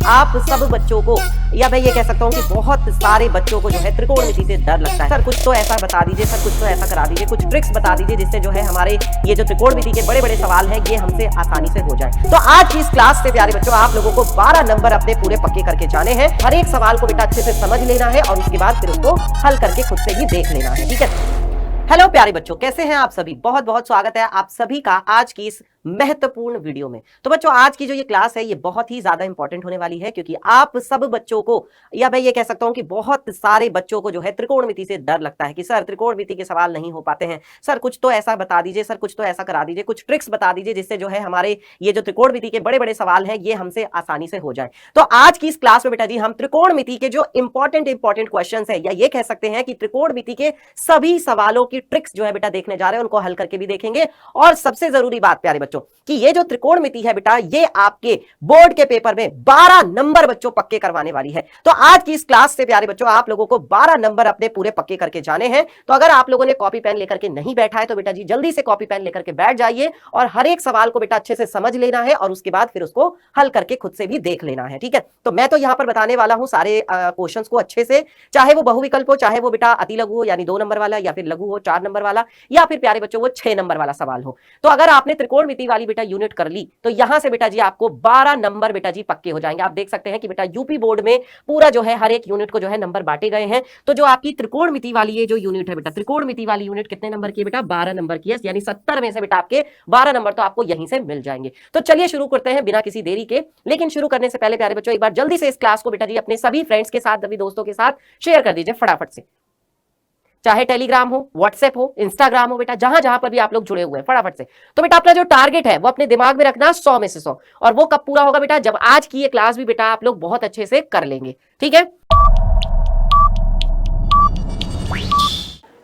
आप सब बच्चों को, या मैं ये कह सकता हूँ कि बहुत सारे बच्चों को जो है त्रिकोणमिति से डर लगता है। सर कुछ तो ऐसा बता दीजिए, सर कुछ तो ऐसा करा दीजिए, कुछ ट्रिक्स बता दीजिए जिससे जो है हमारे ये जो त्रिकोणमिति के बड़े बड़े सवाल हैं ये हमसे आसानी से हो जाए। तो आज की इस क्लास से प्यारे बच्चों आप लोगों को 12 नंबर अपने पूरे पक्के करके जाने हैं। हर एक सवाल को बेटा अच्छे से समझ लेना है और उसके बाद फिर उसको हल करके खुद से भी देख लेना है। ठीक है। हेलो प्यारे बच्चों, कैसे हैं आप सभी? बहुत बहुत स्वागत है आप सभी का आज की इस महत्वपूर्ण वीडियो में। तो बच्चों आज की जो ये क्लास है ये बहुत ही ज्यादा इंपॉर्टेंट होने वाली है, क्योंकि आप सब बच्चों को, या मैं ये कह सकता हूं कि बहुत सारे बच्चों को जो है त्रिकोणमिति से डर लगता है कि सर त्रिकोणमिति के सवाल नहीं हो पाते हैं, सर कुछ तो ऐसा बता दीजिए, सर कुछ तो ऐसा करा दीजिए, कुछ ट्रिक्स बता दीजिए जिससे जो है हमारे ये जो त्रिकोणमिति के बड़े बड़े सवाल हैं ये हमसे आसानी से हो जाए। तो आज की इस क्लास में बेटा जी हम त्रिकोणमिति के जो इंपॉर्टेंट क्वेश्चन है, या ये कह सकते हैं कि त्रिकोणमिति के सभी सवालों की ट्रिक्स जो है बेटा देखने जा रहे हैं, उनको हल करके भी देखेंगे। और सबसे जरूरी बात प्यारे बच्चों कि ये जो त्रिकोणमिति है बेटा ये आपके बोर्ड के पेपर में 12 नंबर बच्चों पक्के करवाने वाली है। तो आज की इस क्लास से प्यारे बच्चों आप लोगों को 12 नंबर अपने पूरे पक्के करके जाने हैं। तो अगर आप लोगों ने कॉपी पेन लेकर के नहीं बैठा है तो बेटा जी जल्दी से कॉपी पेन लेकर के बैठ जाइए और हर एक सवाल को बेटा अच्छे से समझ लेना है और उसके बाद फिर उसको हल करके खुद से भी देख लेना है। ठीक है। तो मैं तो यहां पर बताने वाला हूं सारे क्वेश्चंस को अच्छे से, चाहे वो बहुविकल्प हो, चाहे वो बेटा अति लघु हो यानी 2 नंबर वाला, या फिर लघु हो 4 नंबर वाला, या फिर प्यारे बच्चों वो 6 नंबर वाला सवाल हो। तो अगर आपने त्रिकोणमिति वाली बेटा यूनिट कर ली तो यहां से बेटा जी आपको 12 नंबर बेटा जी पक्के हो जाएंगे। आप देख सकते हैं कि बेटा यूपी बोर्ड में पूरा जो है हर एक यूनिट को जो है नंबर बांटे गए हैं। तो जो आपकी त्रिकोणमिति वाली ये जो यूनिट है बेटा, त्रिकोणमिति वाली यूनिट कितने नंबर की है बेटा? 12 नंबर की है, यानी 70 में से बेटा आपके 12 नंबर तो आपको यहीं से मिल जाएंगे। तो चलिए शुरू करते हैं बिना किसी देरी के। लेकिन शुरू करने से पहले प्यारे बच्चों एक बार जल्दी से इस क्लास को बेटा जी अपने सभी फ्रेंड्स के साथ, सभी दोस्तों के साथ शेयर कर दीजिए फटाफट से। चाहे टेलीग्राम हो, व्हाट्सएप हो, इंस्टाग्राम हो, बेटा जहां जहां पर भी आप लोग जुड़े हुए हैं फटाफट से। तो बेटा अपना जो टारगेट है वो अपने दिमाग में रखना 100 में से 100, और वो कब पूरा होगा बेटा? जब आज की ये क्लास भी बेटा आप लोग बहुत अच्छे से कर लेंगे। ठीक है।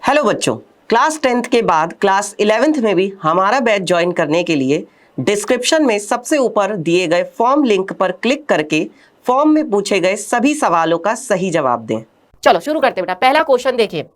हेलो बच्चों, क्लास 10th के बाद क्लास 11th में भी हमारा बैच ज्वाइन करने के लिए डिस्क्रिप्शन में सबसे ऊपर दिए गए फॉर्म लिंक पर क्लिक करके फॉर्म में पूछे गए सभी सवालों का सही जवाब दें। चलो शुरू करते हैं बेटा। पहला क्वेश्चन देखिए।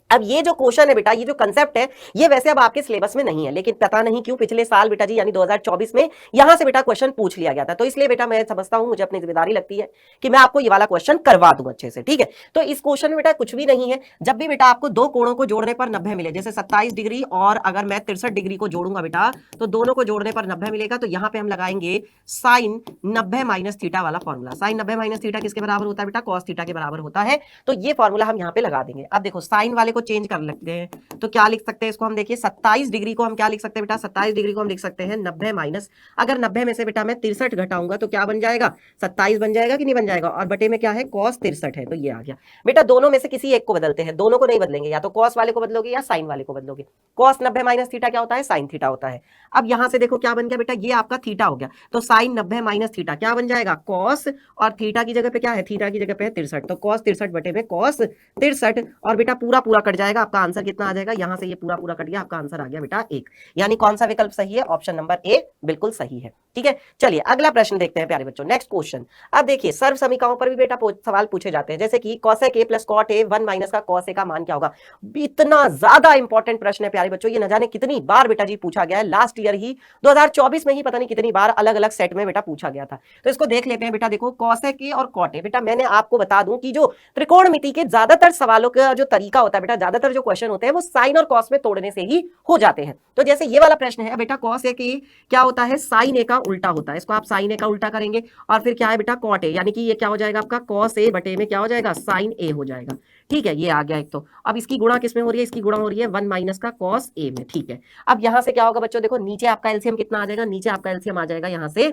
अब ये जो क्वेश्चन है बेटा, ये जो कंसेप्ट है ये वैसे अब आपके सिलेबस में नहीं है, लेकिन पता नहीं क्यों पिछले साल बेटा जी यानी 2024 में यहां से बेटा क्वेश्चन पूछ लिया गया था। तो इसलिए बेटा मैं समझता हूं, मुझे अपनी जिम्मेदारी लगती है कि मैं आपको ये वाला क्वेश्चन करवा दूं अच्छे से। ठीक है। तो इस क्वेश्चन में बेटा कुछ भी नहीं है। जब भी बेटा आपको दो कोणों को जोड़ने पर 90 मिले, जैसे 27 डिग्री और अगर मैं 63 डिग्री को जोड़ूंगा बेटा तो दोनों को जोड़ने पर 90 मिलेगा, तो यहाँ पे हम लगाएंगे साइन 90 माइनस थीटा वाला फॉर्मूला। साइन 90 माइनस थीटा किसके बराबर होता है बेटा? कॉस थीटा के बराबर होता है। तो ये फॉर्मूला हम यहाँ पे लगा देंगे। अब देखो साइन वाले को चेंज कर लेते हैं, तो क्या लिख सकते हैं इसको हम? देखिए 27 डिग्री को हम क्या लिख सकते हैं बेटा? 27 डिग्री को हम लिख सकते हैं 90 माइनस, अगर 90 में से बेटा मैं 63 घटाऊंगा तो क्या बन जाएगा? 27 बन जाएगा कि नहीं बन जाएगा? और बटे में क्या है? cos 63 है, तो ये आ गया बेटा। दोनों में से किसी एक को बदलते हैं, दोनों को नहीं बदलेंगे, या तो cos वाले को बदलोगे या साइन वाले को बदलोगे। cos 90 माइनस थीटा क्या होता है? साइन थीटा होता है। अब यहां से देखो क्या बन गया बेटा, ये आपका थीटा हो गया, तो साइन 90 माइनस थीटा क्या बन जाएगा? cos, और थीटा की जगह पे क्या है? थीटा की जगह पे है 63, तो cos 63 बटे में cos 63, और बेटा पूरा पूरा कट जाएगा। आपका आंसर कितना आ जाएगा? यहां से ये पूरा पूरा कट गया, आपका आंसर आ गया बेटा 1। यानी कौन सा विकल्प सही है? ऑप्शन नंबर ए बिल्कुल सही है। ठीक है। चलिए अगला प्रश्न देखते हैं प्यारे बच्चों, नेक्स्ट क्वेश्चन। अब देखिए सर्व समीकरणों पर भी बेटा सवाल पूछे जाते हैं, जैसे कि cosec a plus cot a 1 minus का cos a का मान क्या होगा? इतना ज्यादा इंपॉर्टेंट प्रश्न है प्यारे बच्चों, ये न जाने कितनी बार बेटा जी पूछा गया है। लास्ट ईयर ही 2024 में ही पता नहीं कितनी बार अलग अलग सेट में बेटा पूछा गया था। तो इसको देख लेते हैं बेटा। देखो cosec a और cot a, बेटा मैंने आपको बता दूं कि जो त्रिकोणमिति के ज्यादातर सवालों का जो तरीका होता है बेटा, ज्यादातर जो क्वेश्चन होते हैं वो साइन और कॉस में तोड़ने से ही हो जाते हैं। तो जैसे ये वाला प्रश्न है बेटा, cos a की क्या होता है? साइन ए का उल्टा होता है, इसको आप साइन ए का उल्टा करेंगे, और फिर क्या है बेटा? cot a, यानी कि ये क्या हो जाएगा आपका? cos a बटे में क्या हो जाएगा? साइन ए हो जाएगा। ठीक है, ये आ गया एक। तो अब इसकी गुणा किसमें हो रही है? इसकी गुणा हो रही है 1 माइनस का cos a में। ठीक है। अब यहां से क्या होगा बच्चों? देखो नीचे आपका एलसीएम कितना आ जाएगा? नीचे आपका एलसीएम आ जाएगा यहाँ से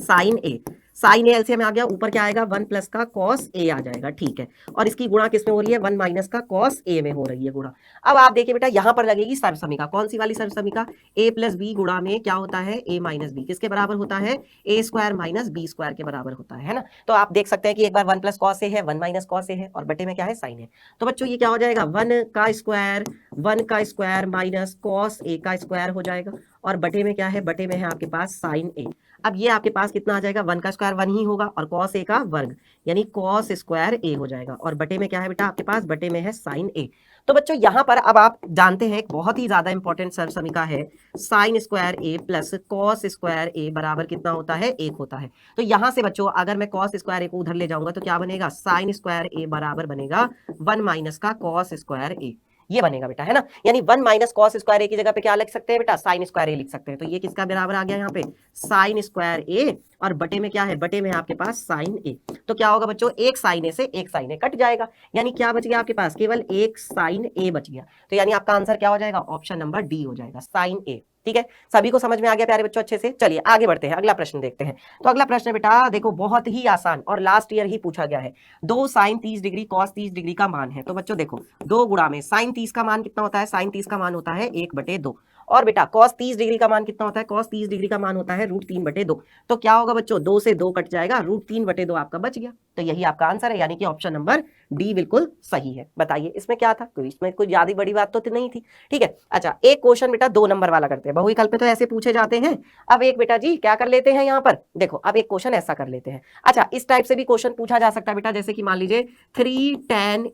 sine A, sine A LCM में आ गया, ऊपर क्या आएगा? 1 प्लस का cos a आ जाएगा। ठीक है। और इसकी गुणा किसमें हो रही है? 1 माइनस का cos a में हो रही है गुणा। अब आप देखिए बेटा यहां पर लगेगी सर्व समीका। कौन सी वाली सर्व समीका? a प्लस बी गुणा में क्या होता है? a माइनस बी किसके बराबर होता है? a square minus B square के बराबर होता है ना। तो आप देख सकते हैं कि एक बार 1 प्लस cos a है, 1 माइनस cos a है, और बटे में क्या है? साइन है। तो बच्चों ये क्या हो जाएगा? 1 का स्क्वायर माइनस cos a का स्क्वायर हो जाएगा, और बटे में क्या है? बटे में है आपके पास साइन ए। अब ये आपके पास कितना आ जाएगा, 1 का स्क्वायर 1 ही होगा और cos a का वर्ग यानी cos स्क्वायर a हो जाएगा और बटे में क्या है बेटा आपके पास, बटे में है sin a। तो बच्चों यहाँ पर अब आप जानते हैं एक बहुत ही ज्यादा इंपॉर्टेंट सर्व समीकरण है, sin square a plus cos square a बराबर कितना होता है, 1 होता है। तो यहाँ से बच्चों अगर मैं cos स्क्वायर a को उधर ले जाऊंगा तो क्या बनेगा, sin स्क्वायर a बराबर बनेगा 1 माइनस का cos स्क्वायर a, ये बनेगा बेटा, है ना। यानी 1 माइनस कॉस स्क्वायर ए की जगह पे क्या लिख सकते हैं बेटा, साइन स्क्वायर ए लिख सकते हैं। तो ये किसका बराबर आ गया यहाँ पे, साइन स्क्वायर ए और बटे में क्या है, बटे में है आपके पास साइन ए। तो क्या होगा बच्चों, एक साइन ए से एक साइन ए कट जाएगा, यानी क्या बच गया आपके पास, केवल एक साइन ए बच गया। तो यानी आपका आंसर क्या हो जाएगा, ऑप्शन नंबर डी हो जाएगा, साइन ए। ठीक है, सभी को समझ में आ गया प्यारे बच्चों अच्छे से। चलिए आगे बढ़ते हैं, अगला प्रश्न देखते हैं। तो अगला प्रश्न बेटा देखो बहुत ही आसान और लास्ट ईयर ही पूछा गया है। 2 साइन 30 डिग्री कॉस 30 डिग्री का मान है। तो बच्चों देखो 2 गुणा में साइन 30 का मान कितना होता है, साइन 30 का मान होता है 1/2 और बेटा cos 30 डिग्री का मान कितना होता है, cos 30 डिग्री का मान होता है √3/2। तो क्या होगा बच्चों, 2 से 2 कट जाएगा, √3/2 आपका बच गया। तो यही आपका आंसर है, यानी कि ऑप्शन नंबर डी बिल्कुल सही है। बताइए इसमें क्या था, कोई इसमें कोई ज्यादा बड़ी बात तो नहीं थी। ठीक है, अच्छा एक क्वेश्चन बेटा 2 नंबर वाला करते हैं, बहुविकल्प पे तो ऐसे पूछे जाते हैं। अब एक बेटा जी क्या कर लेते हैं यहाँ पर, देखो अब एक क्वेश्चन ऐसा कर लेते हैं। अच्छा इस टाइप से भी क्वेश्चन पूछा जा सकता है बेटा, जैसे कि मान लीजिए 3tan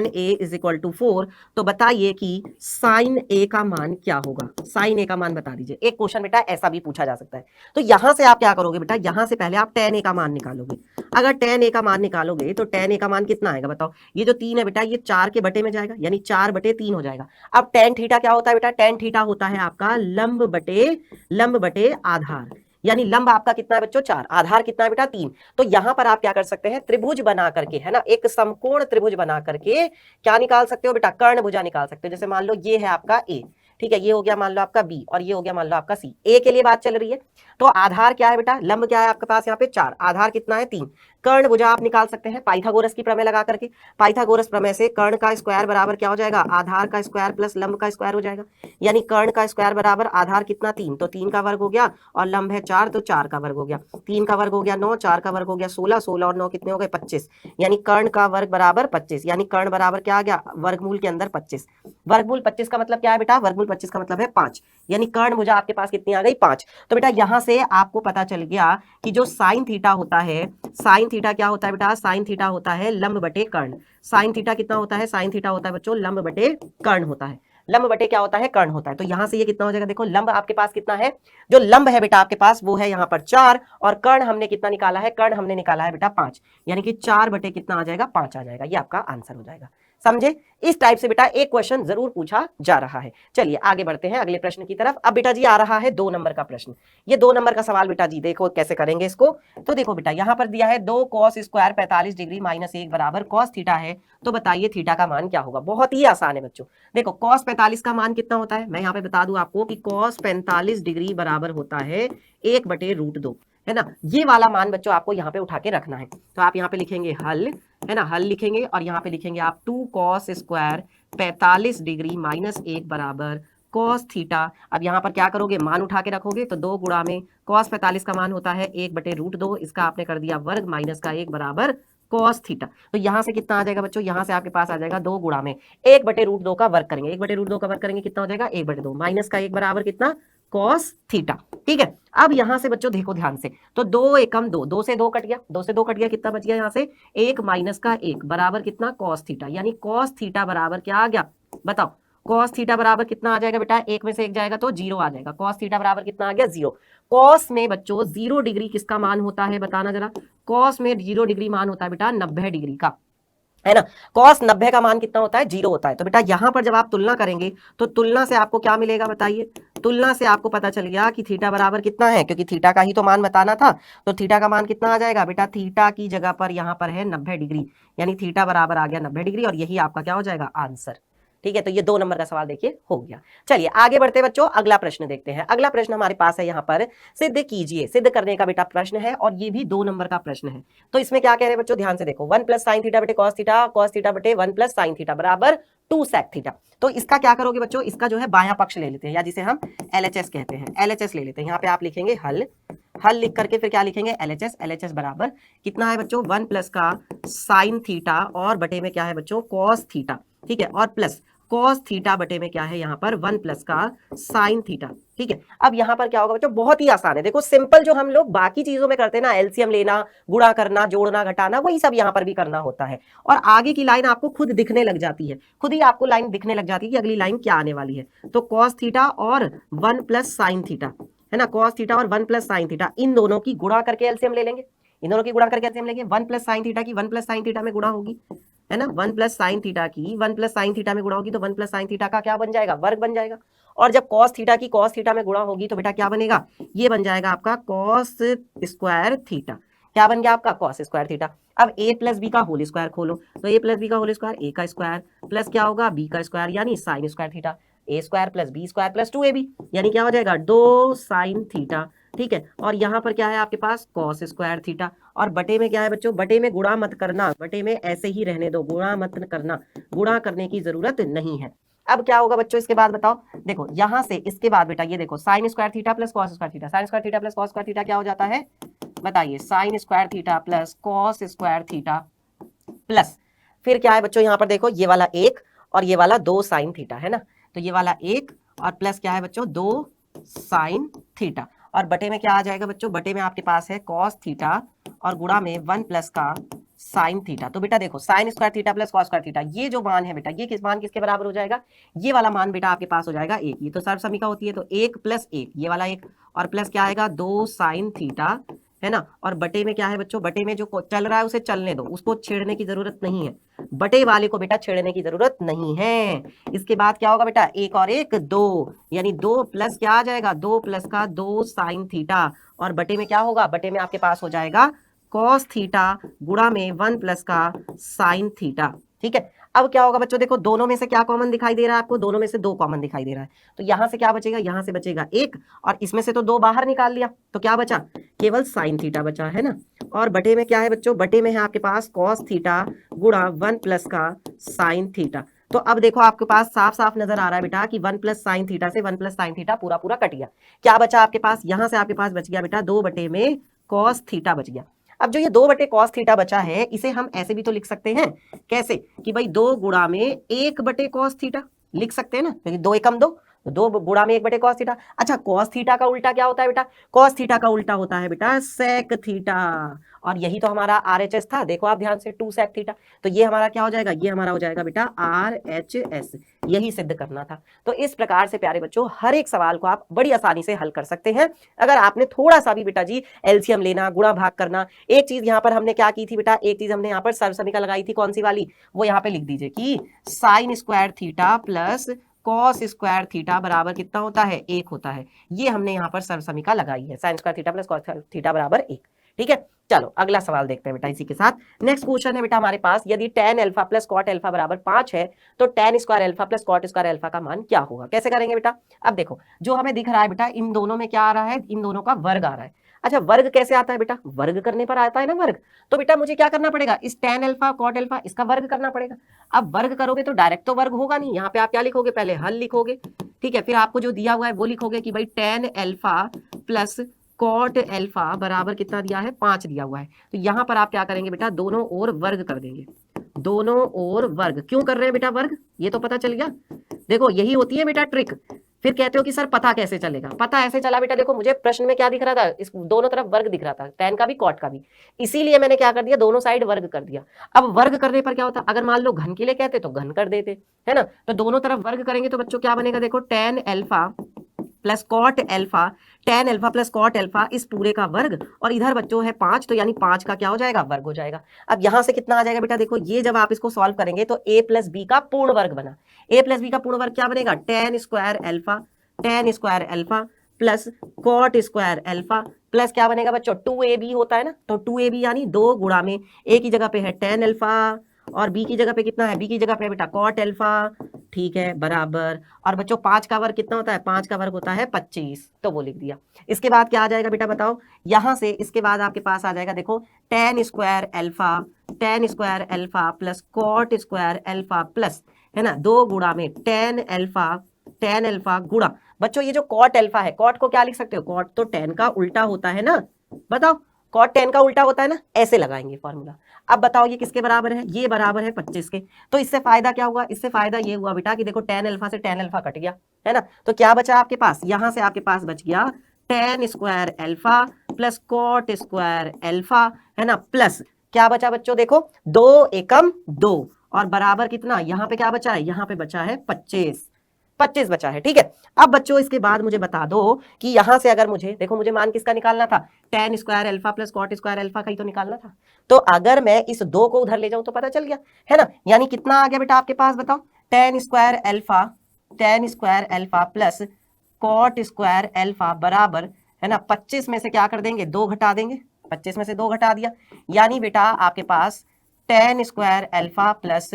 a is equal to 4। तो बताइए कि साइन a का मान क्या होगा, साइन a का मान बता दीजिए। एक क्वेश्चन बेटा ऐसा भी पूछा जा सकता है। तो यहां से आप क्या करोगे बेटा, यहां से पहले आप tan a का मान निकालोगे। अगर tan a का मान निकालोगे तो tan a का मान कितना आएगा बताओ, ये जो 3 है बेटा ये 4 के बटे में जाएगा, यानी 4/3 हो जाएगा। अब tan थीटा क्या होता है बेटा, tan थीटा होता है आपका लंब बटे आधार, यानी लंब आपका कितना है बच्चों 4, आधार कितना है बेटा 3। तो यहां पर आप क्या कर सकते हैं, त्रिभुज बना करके, है ना, एक समकोण त्रिभुज बना करके क्या निकाल सकते हो बेटा, कर्ण भुजा निकाल सकते हो। जैसे मान लो ये है आपका ए, ठीक है, ये हो गया मान लो आपका बी और ये हो गया मान लो आपका सी। ए के लिए बात चल रही है। तो आधार क्या है बेटा, लंब क्या है आपके पास यहाँ पे 4, आधार कितना है 3। कर्ण भुजा आप निकाल सकते हैं पाइथागोरस की प्रमेय लगा करके। पाइथागोरस प्रमेय से कर्ण का स्क्वायर बराबर क्या हो जाएगा, आधार का स्क्वायर प्लस लंब का स्क्वायर हो जाएगा। यानी कर्ण का स्क्वायर बराबर आधार कितना 3, तो 3 का वर्ग हो गया और लंब है 4 तो 4 का वर्ग हो गया। 3 का वर्ग हो गया 9, 4 का वर्ग हो गया 16, 16 और 9 कितने हो गए 25। यानी कर्ण का वर्ग बराबर 25, यानी कर्ण बराबर क्या आ गया, वर्गमूल के अंदर 25। वर्गमूल 25 का मतलब क्या है बेटा, वर्गमूल 25 का मतलब है 5, यानी कर्ण भुजा आपके पास कितनी आ गई 5। तो बेटा यहां से आपको पता चल गया कि जो साइन थीटा होता है, साइन थीटा क्या होता है बेटा, साइन थीटा होता है लंब बटे कर्ण। साइन थीटा कितना होता है, साइन थीटा होता है बच्चों लंब बटे कर्ण होता है। लंब बटे क्या होता है, कर्ण होता है। तो यहां से ये कितना हो जाएगा, देखो लंब आपके पास कितना है, जो लंब है बेटा आपके पास वो है यहाँ पर 4 और कर्ण हमने कितना निकाला है, कर्ण हमने निकाला है बेटा 5, यानी कि 4 बटे कितना आ जाएगा 5 आ जाएगा। ये आपका आंसर हो जाएगा। समझे, इस टाइप से बेटा एक क्वेश्चन जरूर पूछा जा रहा है। चलिए आगे बढ़ते हैं अगले प्रश्न की तरफ। अब बेटा जी आ रहा है 2 नंबर का प्रश्न। ये 2 नंबर का सवाल बेटा जी देखो कैसे करेंगे इसको। तो देखो बेटा यहाँ पर दिया है 2 cos स्क्वायर 45 डिग्री -1 बराबर cos थीटा है। तो बताइए थीटा का मान क्या होगा। बहुत ही आसान है बच्चों। देखो cos 45 का मान कितना होता है, मैं यहाँ पे बता दूं आपको कि cos 45 डिग्री बराबर होता है 1/√2, है ना। ये वाला मान बच्चों आपको यहाँ पे उठा के रखना है। तो आप यहाँ पे लिखेंगे हल, है ना, हल लिखेंगे और यहाँ पे लिखेंगे आप 2 cos स्क्वायर 45 डिग्री -1 बराबर cos थीटा। अब यहाँ पर क्या करोगे, मान उठा के रखोगे तो 2 गुणा में cos 45 का मान होता है 1/√2, इसका आपने कर दिया वर्ग माइनस का 1 बराबर cos थीटा। तो यहाँ से कितना आ जाएगा बच्चों, यहाँ से आपके पास आ जाएगा 2 गुणा में 1/√2 का वर्ग करेंगे, 1/√2 का वर्ग करेंगे कितना हो जाएगा 1/2 माइनस का 1 बराबर कितना cos थीटा। ठीक है, अब यहां से बच्चों देखो ध्यान से, तो 2 एकम 2, 2 से 2 कट गया, 2 से 2 कट गया, कितना बच गया यहाँ से 1 माइनस का 1 बराबर कितना cos थीटा। यानी cos थीटा बराबर क्या आ गया बताओ, cos थीटा बराबर कितना आ जाएगा बेटा, 1 में से 1 जाएगा तो 0 आ जाएगा। cos थीटा बराबर कितना आ गया 0। cos में बच्चों 0 डिग्री किसका मान होता है बताना जरा, cos में 0 डिग्री मान होता है बेटा 90 डिग्री का, है ना। cos 90 का मान कितना होता है 0 होता है। तो बेटा यहां पर जब आप तुलना करेंगे तो तुलना से आपको क्या मिलेगा बताइए, तुलना से आपको पता चल गया कि थीटा बराबर कितना है, क्योंकि थीटा का ही तो मान बताना था। तो थीटा का मान कितना आ जाएगा बेटा, थीटा की जगह पर यहां पर है 90 डिग्री, यानी थीटा बराबर आ गया 90 डिग्री और यही आपका क्या हो जाएगा आंसर। ठीक है, तो ये 2 नंबर का सवाल देखिए हो गया। चलिए आगे बढ़ते बच्चों, अगला प्रश्न देखते हैं। अगला प्रश्न हमारे पास है यहाँ पर, सिद्ध कीजिए, सिद्ध करने का बेटा प्रश्न है और ये भी 2 नंबर का प्रश्न है। तो इसमें क्या कह रहे हैं बच्चों, ध्यान से देखो, 1 + sin थीटा बटे cos थीटा, cos थीटा बटे 1 + sin थीटा बराबर 2 sec थीटा। तो इसका क्या करोगे बच्चों, इसका जो है बायां पक्ष ले लेते हैं, या जिसे हम LHS कहते हैं, LHS ले लेते हैं। यहाँ पे आप लिखेंगे हल, हल लिख करके फिर क्या लिखेंगे LHS, LHS बराबर कितना है बच्चों 1 + का sin थीटा और बटे में क्या है बच्चों cos थीटा, ठीक है, और प्लस कॉस थीटा बटे में क्या है यहाँ पर 1 प्लस का साइन थीटा। ठीक है, अब यहाँ पर क्या होगा बच्चों, बहुत ही आसान है। देखो सिंपल जो हम लोग बाकी चीजों में करते हैं ना, एलसीएम लेना, गुणा करना, जोड़ना, घटाना, वही सब यहाँ पर भी करना होता है। और आगे की लाइन आपको खुद दिखने लग जाती है, खुद ही आपको लाइन दिखने लग जाती है कि अगली लाइन क्या आने वाली है। तो कॉस थीटा और 1 प्लस साइन थीटा, है ना, कॉस थीटा और 1 प्लस साइन थीटा, इन दोनों की गुणा करके एलसीएम ले लेंगे। इन दोनों की गुणा करके एलसीएम लेंगे। 1 प्लस साइन थीटा की 1 प्लस साइन थीटा में गुणा होगी, है ना, 1 प्लस साइन थीटा की 1 प्लस साइन थीटा में गुणा होगी, तो 1 प्लस साइन थीटा का क्या बन जाएगा, वर्ग बन जाएगा। और जब कॉस थीटा की कॉस थीटा में गुणा होगी तो बेटा क्या बनेगा, ये बन जाएगा आपका कॉस स्क्वायर थीटा। क्या बन गया आपका, कॉस स्क्वायर थीटा। अब a प्लस बी का होल स्क्वायर खोलो, तो a प्लस बी का होल स्क्वायर a का स्क्वायर प्लस क्या होगा b का स्क्वायर, यानी sign square theta, a square plus b square plus 2ab, यानी क्या हो जाएगा 2 साइन थीटा। ठीक है, और यहाँ पर क्या है आपके पास कॉस स्क्वायर थीटा, और बटे में क्या है बच्चों, बटे में गुणा मत करना, बटे में ऐसे ही रहने दो, गुणा मत करना, गुणा करने की जरूरत नहीं है। अब क्या होगा बच्चों इसके बाद बताओ, देखो यहां से इसके बाद बेटा ये देखो sign square theta plus cos square theta, sign square theta plus cos square theta क्या हो जाता है बताइए, sign square theta plus cos square theta plus फिर क्या है बच्चों, यहाँ पर देखो ये वाला 1 और ये वाला 2 साइन थीटा, है ना, तो ये वाला 1 और प्लस क्या है बच्चों 2 साइन थीटा, और बटे में क्या आ जाएगा बच्चों, बटे में आपके पास है कॉस थीटा और गुणा में 1 प्लस का साइन थीटा। तो बेटा देखो sign square theta plus cos square theta, ये जो मान है बेटा, ये किस मान किसके बराबर हो जाएगा, ये वाला मान बेटा आपके पास हो जाएगा 1, ये तो सर्वसमीका होती है, तो 1 प्लस 1 ये वाला 1 और प्लस क्या आएगा 2 साइन थीटा, है ना, और बटे में क्या है बच्चों, बटे में जो चल रहा है उसे चलने दो, उसको छेड़ने की जरूरत नहीं है, बटे वाले को बेटा छेड़ने की जरूरत नहीं है। इसके बाद क्या होगा बेटा, 1 और 1 2, यानी 2 प्लस क्या आ जाएगा, 2 प्लस का 2 साइन थीटा, और बटे में क्या होगा, बटे में आपके पास हो जाएगा कॉस थीटा गुणा में 1 प्लस का साइन थीटा। ठीक है, अब क्या होगा बच्चों, देखो दोनों में से क्या कॉमन दिखाई दे रहा है आपको, दोनों में से 2 कॉमन दिखाई दे रहा है, तो यहां से क्या बचेगा, यहां से बचेगा 1 और इसमें से तो 2 बाहर निकाल लिया, तो क्या बचा, केवल साइन थीटा बचा, है ना, और बटे में क्या है बच्चों, बटे में है आपके पास कॉस थीटा गुणा 1 प्लस का साइन थीटा। तो अब देखो आपके पास साफ साफ नजर आ रहा है बेटा कि 1 प्लस साइन थीटा से 1 प्लस साइन थीटा पूरा पूरा कट गया। क्या बचा आपके पास, यहां से आपके पास बच गया बेटा 2 बटे में कॉस थीटा बच गया। अब जो ये 2 बटे कॉस थीटा बचा है, इसे हम ऐसे भी तो लिख सकते हैं, कैसे कि भाई 2 गुणा में 1 बटे कॉस थीटा लिख सकते हैं ना, क्योंकि 2 एकम 2, 2 गुणा में 1 बटे कॉस थीटा। अच्छा कॉस थीटा का उल्टा क्या होता है बेटा, कॉस थीटा का उल्टा होता है बेटा सेक थीटा, और यही तो हमारा RHS था, देखो आप ध्यान से 2 सेक थीटा, तो ये हमारा क्या हो जाएगा, ये हमारा हो जाएगा बेटा RHS, यही सिद्ध करना था। तो इस प्रकार से प्यारे बच्चों हर एक सवाल को आप बड़ी आसानी से हल कर सकते हैं, अगर आपने थोड़ा सा भी बेटा जी एलसीएम लेना, गुणा भाग करना। एक चीज यहाँ पर हमने क्या की थी बेटा, एक चीज हमने यहाँ पर सर्वसमीका लगाई थी, कौन सी वाली, वो यहाँ पे लिख दीजिए कि sign square theta plus cos square theta बराबर कितना होता है, 1 होता है, ये हमने यहाँ पर सर्वसमीका लगाई है, sign square theta plus cos theta बराबर 1। ठीक है, चलो अगला सवाल देखते हैं बेटा इसी के साथ। नेक्स्ट क्वेश्चन है बेटा हमारे पास, यदि tan alpha plus cot alpha बराबर 5 है तो tan square alpha plus cot square alpha का मान क्या होगा, कैसे करेंगे बेटा। अब देखो जो हमें दिख रहा है बेटा, इन दोनों में क्या आ रहा है, इन दोनों का वर्ग आ रहा है। अच्छा वर्ग कैसे आता है बेटा, वर्ग करने पर आता है ना वर्ग, तो बेटा मुझे क्या करना पड़ेगा, इस tan अल्फा कॉट अल्फा इसका वर्ग करना पड़ेगा। अब वर्ग करोगे तो डायरेक्ट तो वर्ग होगा नहीं, यहाँ पे आप क्या लिखोगे, पहले हल लिखोगे, ठीक है, फिर आपको जो दिया हुआ है वो लिखोगे कि भाई tan alpha plus cot alpha बराबर कितना दिया है, 5 दिया हुआ है, तो यहाँ पर आप क्या करेंगे बेटा, दोनों ओर वर्ग कर देंगे, दोनों ओर वर्ग। क्यों कर रहे हैं बेटा वर्ग, ये तो पता चल गया, देखो यही होती है बेटा ट्रिक। फिर कहते हो कि सर पता कैसे चलेगा, पता ऐसे चला बेटा, देखो मुझे प्रश्न में क्या दिख रहा था, इस दोनों तरफ वर्ग दिख रहा था, tan का भी कॉट का भी, इसीलिए मैंने क्या कर दिया, दोनों साइड वर्ग कर दिया। अब वर्ग करने पर क्या होता, अगर मान लो घन के लिए कहते तो घन कर देते, है ना, तो दोनों तरफ वर्ग करेंगे तो बच्चों क्या बनेगा, देखो tan alpha plus cot alpha, tan alpha plus cot alpha इस पूरे का वर्ग, और इधर बच्चों है 5, तो यानी 5 का क्या हो जाएगा, वर्ग हो जाएगा। अब यहां से कितना आ जाएगा बेटा, देखो ये जब आप इसको सॉल्व करेंगे तो a प्लस बी का पूर्ण वर्ग बना, a प्लस बी का पूर्ण वर्ग क्या बनेगा, tan square alpha plus cot square alpha plus क्या बनेगा बच्चों, 2ab होता है ना, तो 2ab यानी 2 गुणा में a की जगह पे है tan अल्फा और b की जगह पे कितना है, b की जगह पे बेटा कॉट अल्फा, ठीक है, बराबर, और बच्चों 5 का वर्ग कितना होता है, 5 का वर्ग होता है 25, तो वो लिख दिया। इसके बाद क्या आ जाएगा बेटा बताओ, यहां से इसके बाद आपके पास आ जाएगा देखो tan square alpha plus cot square alpha plus, है ना, 2 गुणा में tan अल्फा गुणा, बच्चों ये जो कॉट अल्फा है, कॉट को क्या लिख सकते हो, कॉट तो tan का उल्टा होता है ना, बताओ कॉट टेन का उल्टा होता है ना, ऐसे लगाएंगे फॉर्मूला। अब बताओ ये किसके बराबर है, ये बराबर है 25 के। तो इससे फायदा क्या हुआ, इससे फायदा ये हुआ बेटा कि देखो टेन अल्फा से टेन अल्फा कट गया, है ना। तो क्या बचा आपके पास, यहां से आपके पास बच गया tan square alpha plus cot square alpha, है ना, प्लस क्या बचा बच्चों, देखो 2 एकम 2 और बराबर कितना, यहाँ पे क्या बचा है, यहाँ पे बचा है 25 बचा है, ठीक है। अब बच्चों इसके बाद मुझे बता दो कि यहां से अगर मुझे देखो, मुझे मान किसका निकालना था, tan square alpha plus cot square alpha का ही तो निकालना था। तो अगर मैं इस 2 को उधर ले जाऊं तो पता चल गया, है ना। यानी कितना आ गया बेटा आपके पास, बताओ, tan square alpha plus cot square alpha बराबर, है ना, 25 में से क्या कर देंगे, 2 घटा देंगे, 25 में से 2 घटा दिया, यानी बेटा आपके पास tan square alpha plus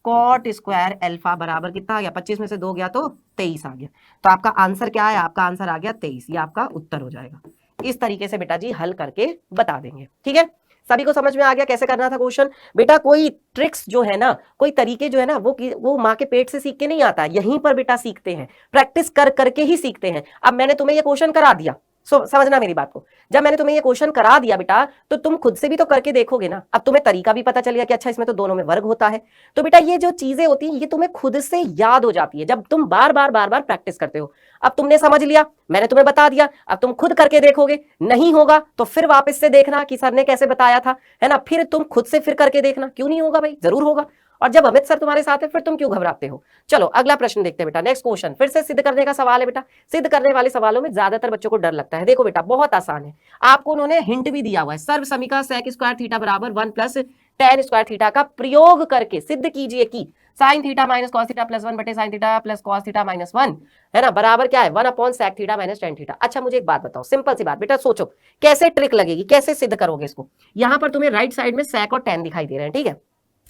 cot square alpha बराबर कितना आ गया, 25 में से 2 गया तो 23 आ गया। तो आपका आंसर क्या है, आपका आंसर आ गया 23, ये आपका उत्तर हो जाएगा। इस तरीके से बेटा जी हल करके बता देंगे, ठीक है। सभी को समझ में आ गया कैसे करना था क्वेश्चन। बेटा कोई ट्रिक्स जो है ना, कोई तरीके जो है ना, वो माँ के पेट से सीख के नहीं आता, यहीं पर बेटा सीखते हैं, प्रैक्टिस कर करके ही सीखते हैं। अब मैंने तुम्हें ये क्वेश्चन करा दिया, समझना मेरी बात को, जब मैंने तुम्हें ये क्वेश्चन करा दिया बेटा, तो तुम खुद से भी तो करके देखोगे ना। अब तुम्हें तरीका भी पता चल गया कि अच्छा इसमें तो दोनों में वर्ग होता है। तो बेटा ये जो चीजें होती हैं ये तुम्हें खुद से याद हो जाती है जब तुम बार बार प्रैक्टिस करते हो। अब तुमने समझ लिया, मैंने तुम्हें बता दिया, अब तुम खुद करके देखोगे, नहीं होगा तो फिर वापस से देखना कि सर ने कैसे बताया था, है ना, फिर तुम खुद से फिर करके देखना, क्यों नहीं होगा भाई, जरूर होगा। और जब अमित सर तुम्हारे साथ है फिर तुम क्यों घबराते हो। चलो अगला प्रश्न देखते हैं बेटा, नेक्स्ट क्वेश्चन फिर से सिद्ध करने का सवाल है बेटा। सिद्ध करने वाले सवालों में ज्यादातर बच्चों को डर लगता है। देखो बेटा बहुत आसान है, आपको उन्होंने हिंट भी दिया हुआ है, सर्व समीका सेक स्क्वायर थीटा बराबर 1 प्लस टेन स्क्वायर थीटा का प्रयोग करके सिद्ध कीजिए कि sine theta minus cos theta plus 1 बटे sine theta plus cos theta minus 1, है ना, बराबर क्या है 1 upon sec theta minus tan theta. अच्छा मुझे एक बात बताओ, सिंपल सी बात बेटा, सोचो कैसे ट्रिक लगेगी, कैसे सिद्ध करोगे इसको। यहां पर तुम्हें राइट साइड में सेक और टेन दिखाई दे रहे हैं, ठीक है,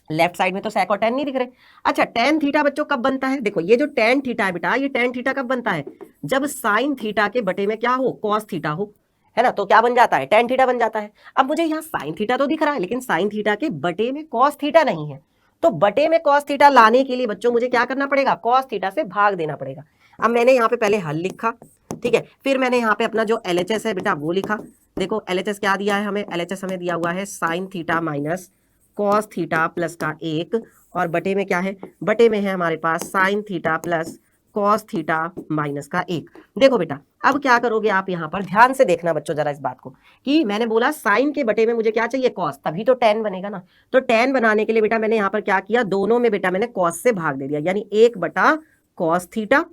लेफ्ट साइड में तो सेक और टेन नहीं दिख रहे। अच्छा टेन थीटा बच्चों कब बनता है, देखो ये जो टेन थीटा है बेटा, ये टेन थीटा कब बनता है, जब साइन थीटा के बटे में क्या हो, कॉस थीटा हो, है ना, तो क्या बन जाता है, टेन थीटा बन जाता है। अब मुझे यहाँ साइन थीटा तो दिख रहा है, लेकिन साइन थीटा के बटे में कॉस थीटा नहीं है, तो बटे में कॉस थीटा लाने के लिए बच्चों मुझे क्या करना पड़ेगा, कॉस थीटा से भाग देना पड़ेगा। अब मैंने यहाँ पे पहले हल लिखा, ठीक है, फिर मैंने यहाँ पे अपना जो LHS है बेटा वो लिखा। देखो LHS क्या दिया है हमें, LHS हमें दिया हुआ है sign theta minus cos theta plus का 1, और बटे में क्या है, बटे में है हमारे पास sine theta plus cos theta minus का 1। देखो बेटा अब क्या करोगे आप, यहाँ पर ध्यान से देखना बच्चों जरा इस बात को, कि मैंने बोला साइन के बटे में मुझे क्या चाहिए, कॉस, तभी तो टेन बनेगा ना। तो टेन बनाने के लिए बेटा मैंने यहाँ पर क्या किया, दोनों में बेटा मैंने कॉस से भाग दे दिया, यानी 1 बटा कॉस थीटा,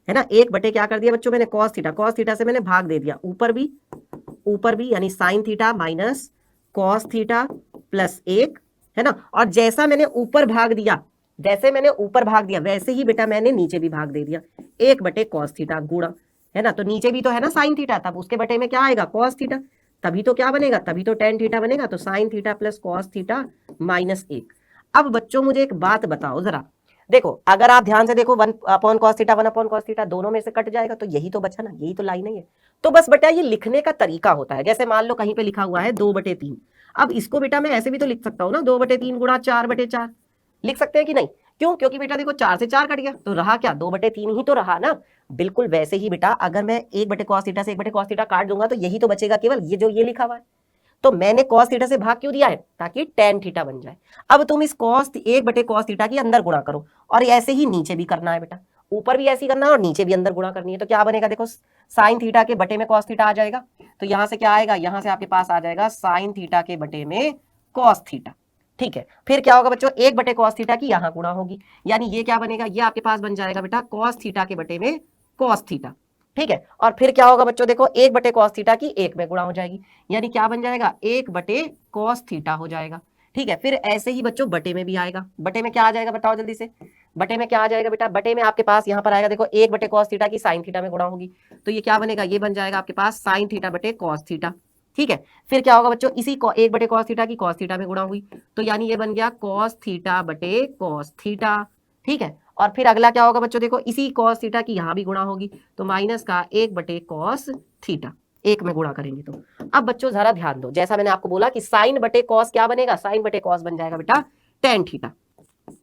है ना, 1 बटे क्या कर दिया बच्चों मैंने कॉस थीटा से मैंने भाग दे दिया, ऊपर भी यानी sign theta minus cos theta plus 1, है ना। और जैसा मैंने ऊपर भाग दिया, जैसे मैंने ऊपर भाग दिया वैसे ही बेटा मैंने नीचे भी भाग दे दिया, 1 बटे कॉस थीटा गुणा, है ना, तो नीचे भी तो है ना साइन थीटा, तब उसके बटे में क्या आएगा, कॉस थीटा, तभी तो क्या बनेगा, तभी तो टेन थीटा बनेगा, तो sign theta plus cos theta minus 1। अब बच्चों मुझे एक बात बताओ जरा, देखो अगर आप ध्यान से देखो 1 अपॉन कॉस थीटा दोनों में से कट जाएगा, तो यही तो बचा ना, यही तो लाइन है। तो बस बेटा ये लिखने का तरीका होता है, जैसे मान लो कहीं पे लिखा हुआ है 2/3, अब इसको बेटा मैं ऐसे भी तो लिख सकता हूँ ना, 2/3 गुणा 4/4 लिख सकते हैं कि नहीं, क्यों, क्योंकि बेटा देखो 4 से 4 कट गया तो रहा क्या, 2/3 ही तो रहा ना। बिल्कुल वैसे ही बेटा अगर मैं 1 बटे कॉस थीटा से 1 बटे कॉस थीटा काट दूंगा तो यही तो बचेगा, केवल ये जो ये लिखा हुआ है। तो मैंने कॉस थीटा से भाग क्यों दिया है, ताकि टेन थीटा बन जाए। अब तुम इस कॉस 1 बटे कॉस थीटा की अंदर गुणा करो, और ऐसे ही नीचे भी करना है बेटा, ऊपर भी ऐसे ही करना है और नीचे भी अंदर गुणा करनी है। तो क्या बनेगा, देखो साइन थीटा के बटे में कॉस थीटा आ जाएगा, तो यहां से क्या आएगा, यहां से आपके पास आ जाएगा साइन थीटा के बटे में कॉस थीटा, ठीक है। फिर क्या होगा बच्चों, 1 बटे कॉस थीटा की यहां गुणा होगी, यानी ये क्या बनेगा, ये आपके पास बन जाएगा बेटा कॉस थीटा के बटे में कॉस थीटा, ठीक है। और फिर क्या होगा बच्चों, देखो 1 बटे कॉस थीटा की 1 में गुणा हो जाएगी, यानी क्या बन जाएगा, 1 बटे कॉस थीटा हो जाएगा, ठीक है। फिर ऐसे ही बच्चों बटे में भी आएगा, बटे में क्या आ जाएगा बताओ जल्दी से, बटे में क्या आ जाएगा बेटा, बटे में आपके पास यहाँ पर आएगा, देखो 1 बटे कॉस थीटा की साइन थीटा में गुणा होगी, तो ये क्या बनेगा, ये बन जाएगा आपके पास साइन थीटा बटे कॉस थीटा, ठीक है। फिर क्या होगा बच्चों, इसी 1 बटे कॉस थीटा की कॉस थीटा में गुणा हुई, तो यानी ये बन गया कॉस थीटा बटे कॉस थीटा, ठीक है। और फिर अगला क्या होगा बच्चों, देखो इसी कॉस थीटा की यहाँ भी गुणा होगी, तो माइनस का 1 बटे कॉस थीटा, 1 में गुणा करेंगे तो। अब बच्चों जरा ध्यान दो, जैसा मैंने आपको बोला कि साइन बटे कॉस क्या बनेगा, साइन बटे कॉस बन जाएगा बेटा टेन थीटा,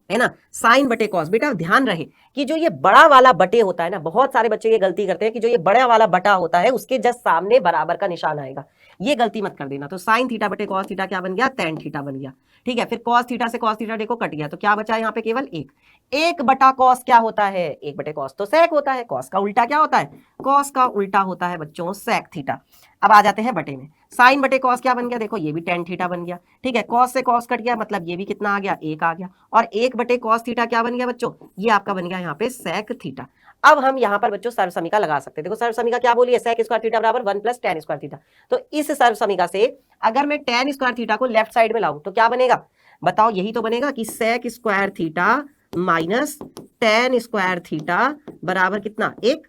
है ना, साइन बटे कॉस। बेटा ध्यान रहे कि जो ये बड़ा वाला बटे होता है ना, बहुत सारे बच्चे ये गलती करते हैं कि जो ये बड़ा वाला बटा होता है उसके जस्ट सामने बराबर का निशान आएगा, ये गलती मत कर देना। तो साइन थीटा बटे कॉस थीटा क्या बन गया, टेन थीटा बन गया। ठीक है, फिर कॉस थीटा से कॉस थीटा देखो कट गया, तो क्या बचा यहाँ पे केवल एक। एक बटा कॉस क्या होता है, एक बटे कॉस तो सेक होता है, कॉस का उल्टा क्या होता है, कॉस का उल्टा होता है बच्चों सेक थीटा। अब आ जाते हैं बटे में, साइन बटे कॉस क्या बन गया, देखो ये भी टेन थीटा बन गया। ठीक है, कॉस से कॉस कट गया, मतलब ये भी कितना आ गया, एक आ गया। और एक बटे कॉस थीटा क्या बन गया बच्चों, ये आपका बन गया यहाँ पे सेक थीटा। अब हम यहाँ पर बच्चों सर्व समीका लगा सकते हैं। देखो सर्व समीका क्या बोली है, सेक स्क्वायर थीटा बराबर 1 प्लस टेन स्क्वायर थीटा। तो इस सर्व समीका से अगर मैं टेन स्क्वायर थीटा को लेफ्ट साइड में लाऊं तो क्या बनेगा, बताओ, यही तो बनेगा कि sec square theta minus tan square theta बराबर कितना, एक।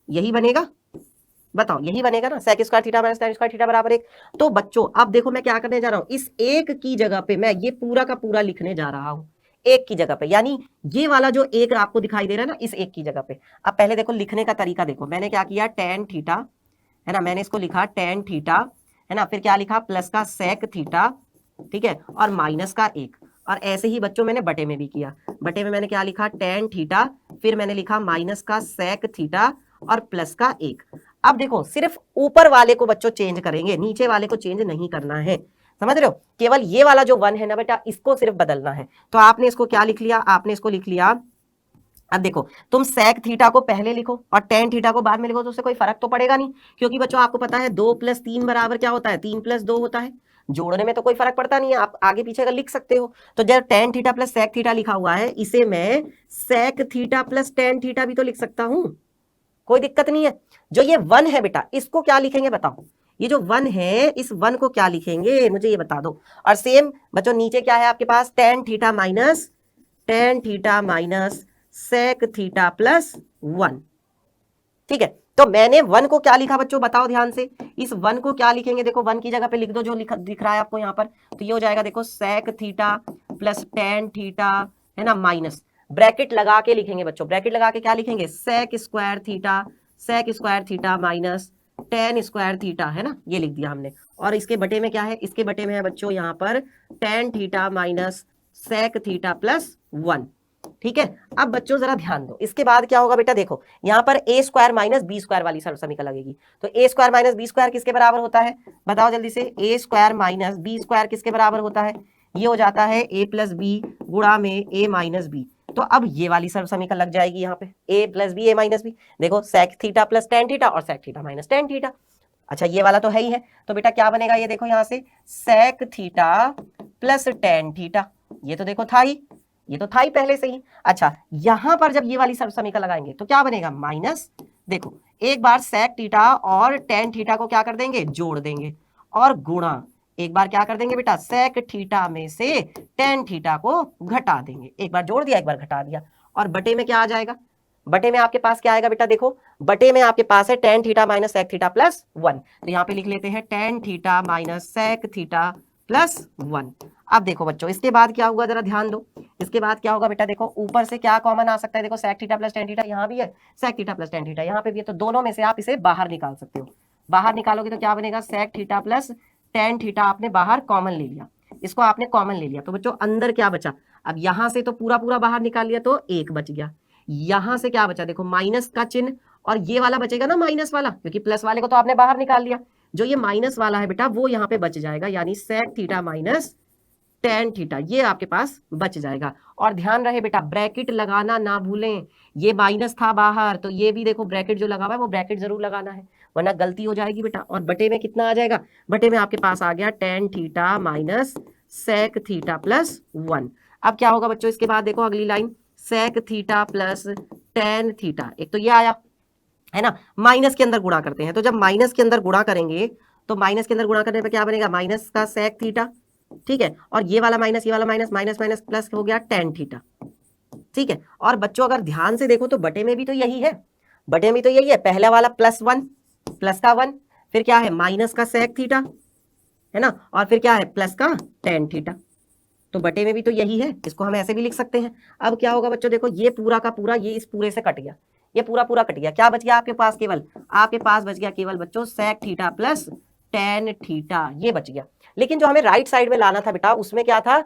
यही बनेगा, बताओ यही बनेगा ना, sec square theta minus tan square theta बराबर एक। तो बच्चों अब देखो मैं क्या करने जा रहा हूं, इस एक की जगह पे मैं ये पूरा का पूरा लिखने जा रहा हूं, एक की जगह पे, यानी ये वाला जो एक आपको दिखाई दे रहा है ना, इस एक की जगह पे। अब पहले देखो लिखने का तरीका देखो, मैंने क्या किया, टेन थीटा है ना, मैंने इसको लिखा टेन थीटा है ना, फिर क्या लिखा, प्लस का सेक थीटा, ठीक है, और माइनस का एक। और ऐसे ही बच्चों मैंने बटे में भी किया, बटे में मैंने क्या लिखा, टेन थीटा, फिर मैंने लिखा माइनस का सेक थीटा और प्लस का एक। अब देखो सिर्फ ऊपर वाले को बच्चों चेंज करेंगे, नीचे वाले को चेंज नहीं करना है, समझ रहे हो, केवल ये वाला जो वन है ना बेटा, इसको सिर्फ बदलना है। तो आपने इसको क्या लिख लिया, आपने इसको लिख लिया, अब देखो तुम सेक थीटा को पहले लिखो और टेन थीटा को बाद में लिखो तो उससे कोई फर्क तो पड़ेगा नहीं, क्योंकि बच्चों आपको पता है 2 प्लस 3 बराबर क्या होता है, 3 प्लस 2 होता है, जोड़ने में तो कोई फर्क पड़ता नहीं है, आप आगे पीछे का लिख सकते हो। तो जब tan theta plus sec theta लिखा हुआ है, इसे मैं sec theta plus tan theta भी तो लिख सकता हूं, कोई दिक्कत नहीं है। जो ये वन है बेटा, इसको क्या लिखेंगे बताओ, ये जो वन है इस वन को क्या लिखेंगे मुझे ये बता दो। और सेम बच्चों नीचे क्या है आपके पास, tan theta minus sec theta plus one. ठीक है, तो मैंने वन को क्या लिखा बच्चों, बताओ ध्यान से, इस वन को क्या लिखेंगे, देखो वन की जगह पे लिख दो जो दिख रहा है आपको यहाँ पर, तो ये हो जाएगा देखो sec theta plus tan theta है ना, माइनस ब्रैकेट लगा के लिखेंगे बच्चों, ब्रैकेट लगा के क्या लिखेंगे, sec square theta minus tan square theta, है ना, ये लिख दिया हमने। और इसके बटे में क्या है, इसके बटे में है बच्चों यहाँ पर tan theta minus sec theta plus one. ठीक है, अब बच्चों जरा ध्यान दो, इसके बाद क्या होगा बेटा, देखो यहाँ पर ए स्क्वायर माइनस बी स्क्वायर वाली सर्व समीकरण लगेगी। तो ए स्क्वायर माइनस बी स्क्वायर किसके बराबर होता है, बताओ जल्दी से, ए स्क्वायर माइनस बी स्क्वायर किसके बराबर होता है, ये हो जाता है ए प्लस बी गुणा में ए माइनस बी। तो अब ये वाली सर्व समीकरण लग जाएगी यहाँ पे, a plus b a minus b, देखो sec theta plus tan theta और sec theta minus tan theta. अच्छा ये वाला तो है ही है, तो बेटा क्या बनेगा, ये देखो यहाँ से sec theta plus tan theta, ये तो देखो था ही, ये तो था ही पहले से ही। अच्छा यहां पर जब ये वाली सर्व समीकरण लगाएंगे तो क्या बनेगा, माइनस, देखो एक बार सेक थीटा और टेन थीटा को क्या कर देंगे, जोड़ देंगे, और गुणा एक बार क्या कर देंगे बेटा, सेक थीटा में से टेन थीटा को घटा देंगे, एक बार जोड़ दिया एक बार घटा दिया। और बटे में क्या आ जाएगा, बटे में आपके पास क्या आएगा बेटा, देखो बटे में आपके पास है tan theta minus sec theta plus one, तो यहाँ पे लिख लेते हैं tan theta minus sec theta plus one. अब देखो बच्चों इसके बाद क्या होगा, जरा ध्यान दो, इसके बाद क्या होगा बेटा, देखो ऊपर से क्या कॉमन आ सकता है, देखो sec theta plus tan theta यहाँ भी है, sec theta plus tan theta यहाँ पे भी है, तो दोनों में से आप इसे बाहर निकाल सकते हो। बाहर निकालोगे तो क्या बनेगा, sec theta plus tan theta आपने बाहर कॉमन ले लिया, इसको आपने कॉमन ले लिया, तो बच्चों अंदर क्या बचा, अब यहां से तो पूरा पूरा बाहर निकाल लिया तो एक बच गया, यहां से क्या बचा, देखो माइनस का चिन्ह, और ये वाला बचेगा ना माइनस वाला, क्योंकि प्लस वाले को तो आपने बाहर निकाल लिया, जो ये माइनस वाला है बेटा वो यहाँ पे बच जाएगा, यानी sec theta minus tan theta ये आपके पास बच जाएगा। और ध्यान रहे बेटा ब्रैकेट लगाना ना भूलें, ये माइनस था बाहर तो ये भी देखो ब्रैकेट जो लगा हुआ है वो ब्रैकेट जरूर लगाना है, वरना गलती हो जाएगी बेटा। और बटे में कितना आ जाएगा, बटे में आपके पास आ गया tan theta minus sec theta plus one. अब क्या होगा बच्चों, इसके बाद देखो अगली line, sec theta plus tan theta, एक तो ये आया है ना, माइनस के अंदर गुणा करते हैं, तो जब माइनस के अंदर गुणा करेंगे तो माइनस के अंदर गुणा करने पर क्या बनेगा, माइनस का सेक थीटा, ठीक है, और ये वाला माइनस, ये वाला माइनस, माइनस माइनस प्लस हो गया टेन थीटा। ठीक है, और बच्चों अगर ध्यान से देखो तो बटे में भी तो यही है, बटे में तो यही है, पहला वाला प्लस वन, प्लस का वन, फिर क्या है माइनस का सेक थीटा, है ना, और फिर क्या है प्लस का टेन थीटा, तो बटे में भी तो यही है, इसको हम ऐसे भी लिख सकते हैं। अब क्या होगा बच्चों, देखो ये पूरा का पूरा ये इस पूरे से कट गया, ये पूरा पूरा कट गया, क्या बच गया आपके पास, केवल आपके पास बच गया केवल बच्चों sec theta plus tan theta, ये बच गया। लेकिन जो हमें राइट साइड में लाना था बेटा उसमें क्या था,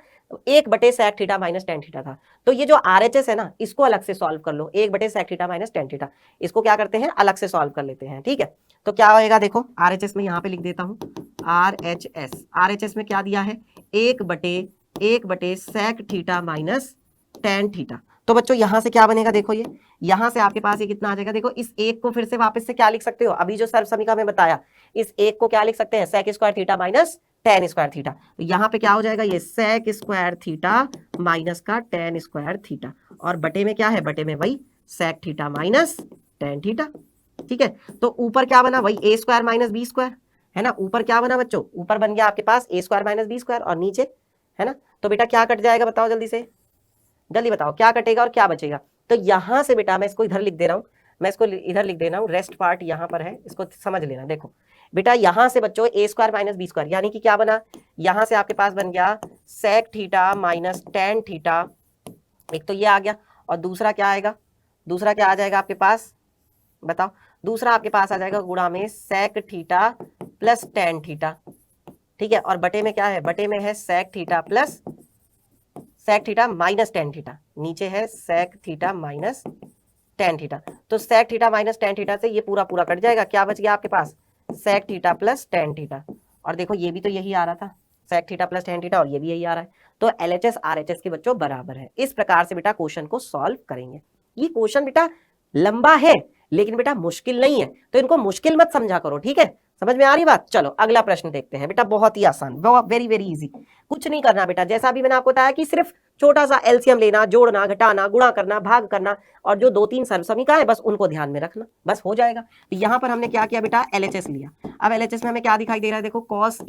1/sec theta minus tan theta था। तो ये जो RHS है ना इसको अलग से सॉल्व कर लो, 1/sec theta minus tan theta, इसको क्या करते हैं अलग से सॉल्व कर लेते हैं। ठीक है, तो क्या होएगा देखो, RHS में यहाँ पे लिख देता हूँ, RHS में क्या दिया है, 1/sec theta minus tan theta. तो बच्चों यहां से क्या बनेगा देखो, ये यहां से आपके पास ये कितना आ जाएगा, देखो इस एक को फिर से वापस से क्या लिख सकते हो, अभी जो सर्व समीकरण में बताया इस एक को क्या लिख सकते हैं, sec square theta minus tan square theta. तो यहाँ पे क्या हो जाएगा, ये sec स्क्वायर थीटा माइनस का tan स्क्वायर थीटा, और बटे में क्या है, बटे में वही sec theta minus tan theta. ठीक है, तो ऊपर क्या बना, वही a square minus B square है ना, ऊपर क्या बना बच्चों, ऊपर बन गया आपके पास a square minus B square, और नीचे है ना, तो बेटा क्या कट जाएगा बताओ जल्दी से, जल्दी बताओ क्या कटेगा और क्या बचेगा। तो यहां से बेटा मैं इसको इधर लिख दे रहा हूं, मैं इसको इधर लिख दे रहा हूं, रेस्ट पार्ट यहां पर है, इसको समझ लेना। देखो बेटा यहां से बच्चों a square minus B square, यानी कि क्या बना, यहां से आपके पास बन गया sec theta minus tan theta, एक तो ये आ गया, और दूसरा क्या आएगा, दूसरा क्या आ जाएगा आपके पास बताओ, दूसरा आपके पास आ जाएगा गुणा में sec theta plus tan theta. ठीक है, और बटे में क्या है, बटे में है sec theta plus sec theta minus tan theta, नीचे है sec theta minus tan theta. तो sec theta minus tan theta से ये पूरा पूरा कट जाएगा, क्या बच गया आपके पास, sec theta plus tan theta, और देखो ये भी तो यही आ रहा था sec theta plus tan theta, और ये भी यही आ रहा है। तो LHS RHS के बच्चों बराबर है। इस प्रकार से बेटा क्वेश्चन को सॉल्व करेंगे। ये क्वेश्चन बेटा लंबा है लेकिन बेटा मुश्किल नहीं है, तो इनको मुश्किल मत समझा करो। ठीक है, समझ में आ रही बात। चलो अगला प्रश्न देखते हैं बेटा, बहुत ही आसान, वेरी वेरी इजी, कुछ नहीं करना बेटा, जैसा अभी मैंने आपको बताया कि सिर्फ छोटा सा एलसीएम लेना, जोड़ना, घटाना, गुणा करना, भाग करना, और जो 2-3 सर्व समीकरण है बस उनको ध्यान में रखना, बस हो जाएगा। तो यहाँ पर हमने क्या किया बेटा, LHS लिया। अब LHS में हमें क्या दिखाई दे रहा है, देखो cos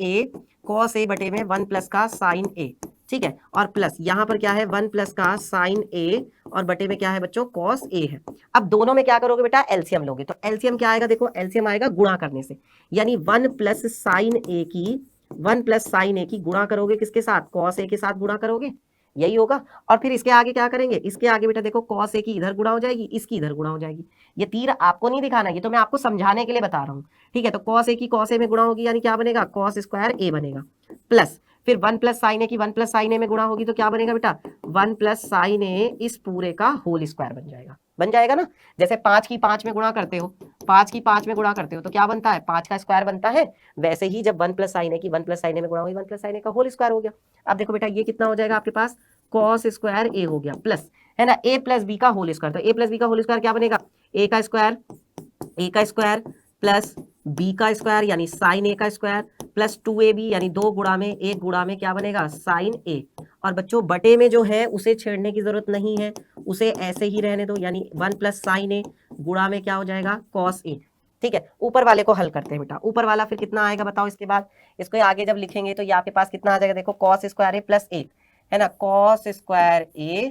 a बटे में 1 प्लस का sin a, ठीक है, और प्लस यहाँ पर क्या है 1 प्लस का sin a, और बटे में क्या है बच्चों cos a है। अब दोनों में क्या करोगे बेटा, एलसीएम लोगे, तो एलसीएम क्या आएगा, देखो एलसीएम आएगा गुणा करने से, यानी 1 प्लस sin a की गुणा करोगे किसके साथ, cos a के साथ गुणा करोगे, यही होगा। और फिर इसके आगे क्या करेंगे, इसके आगे बेटा देखो cos a की इधर गुणा हो जाएगी, इसकी इधर गुणा हो जाएगी। ये तीर आपको नहीं दिखाना, ये तो मैं आपको समझाने के लिए बता रहा हूँ। ठीक है, तो cos a की cos a में गुणा होगी, यानी क्या बनेगा, cos स्क्वायर a बनेगा, प्लस फिर 1 प्लस साइन ए की 1 प्लस साइन ए में गुणा होगी, तो क्या बनेगा बेटा, 1 प्लस साइन ए इस पूरे का होल स्क्वायर बन जाएगा ना। जैसे 5 की 5 में गुणा करते हो, 5 की 5 में गुणा करते हो तो क्या बनता है, 5 का स्क्वायर बनता है। वैसे ही जब 1 प्लस साइन ए की 1 प्लस साइन ए में गुणा होगी, 1 प्लस साइन ए का होल स्क्वायर हो गया। अब देखो बेटा ये कितना हो जाएगा आपके पास, cos स्क्वायर ए हो गया, प्लस है ना a प्लस बी का होल स्क्वायर, तो a प्लस बी का होल स्क्वायर क्या बनेगा, a का स्क्वायर प्लस b का स्क्वायर यानी साइन a का स्क्वायर प्लस 2ab यानी 2 गुणा में 1 गुणा में क्या बनेगा, साइन a। और बच्चों बटे में जो है उसे छेड़ने की जरूरत नहीं है, उसे ऐसे ही रहने दो, यानी 1 प्लस साइन a गुणा में क्या हो जाएगा, cos a। ठीक है, ऊपर वाले को हल करते हैं बेटा, ऊपर वाला फिर कितना आएगा बताओ, इसके बाद इसको आगे जब लिखेंगे तो ये आपके पास कितना आ जाएगा, देखो cos square a plus a है ना, cos स्क्वायर a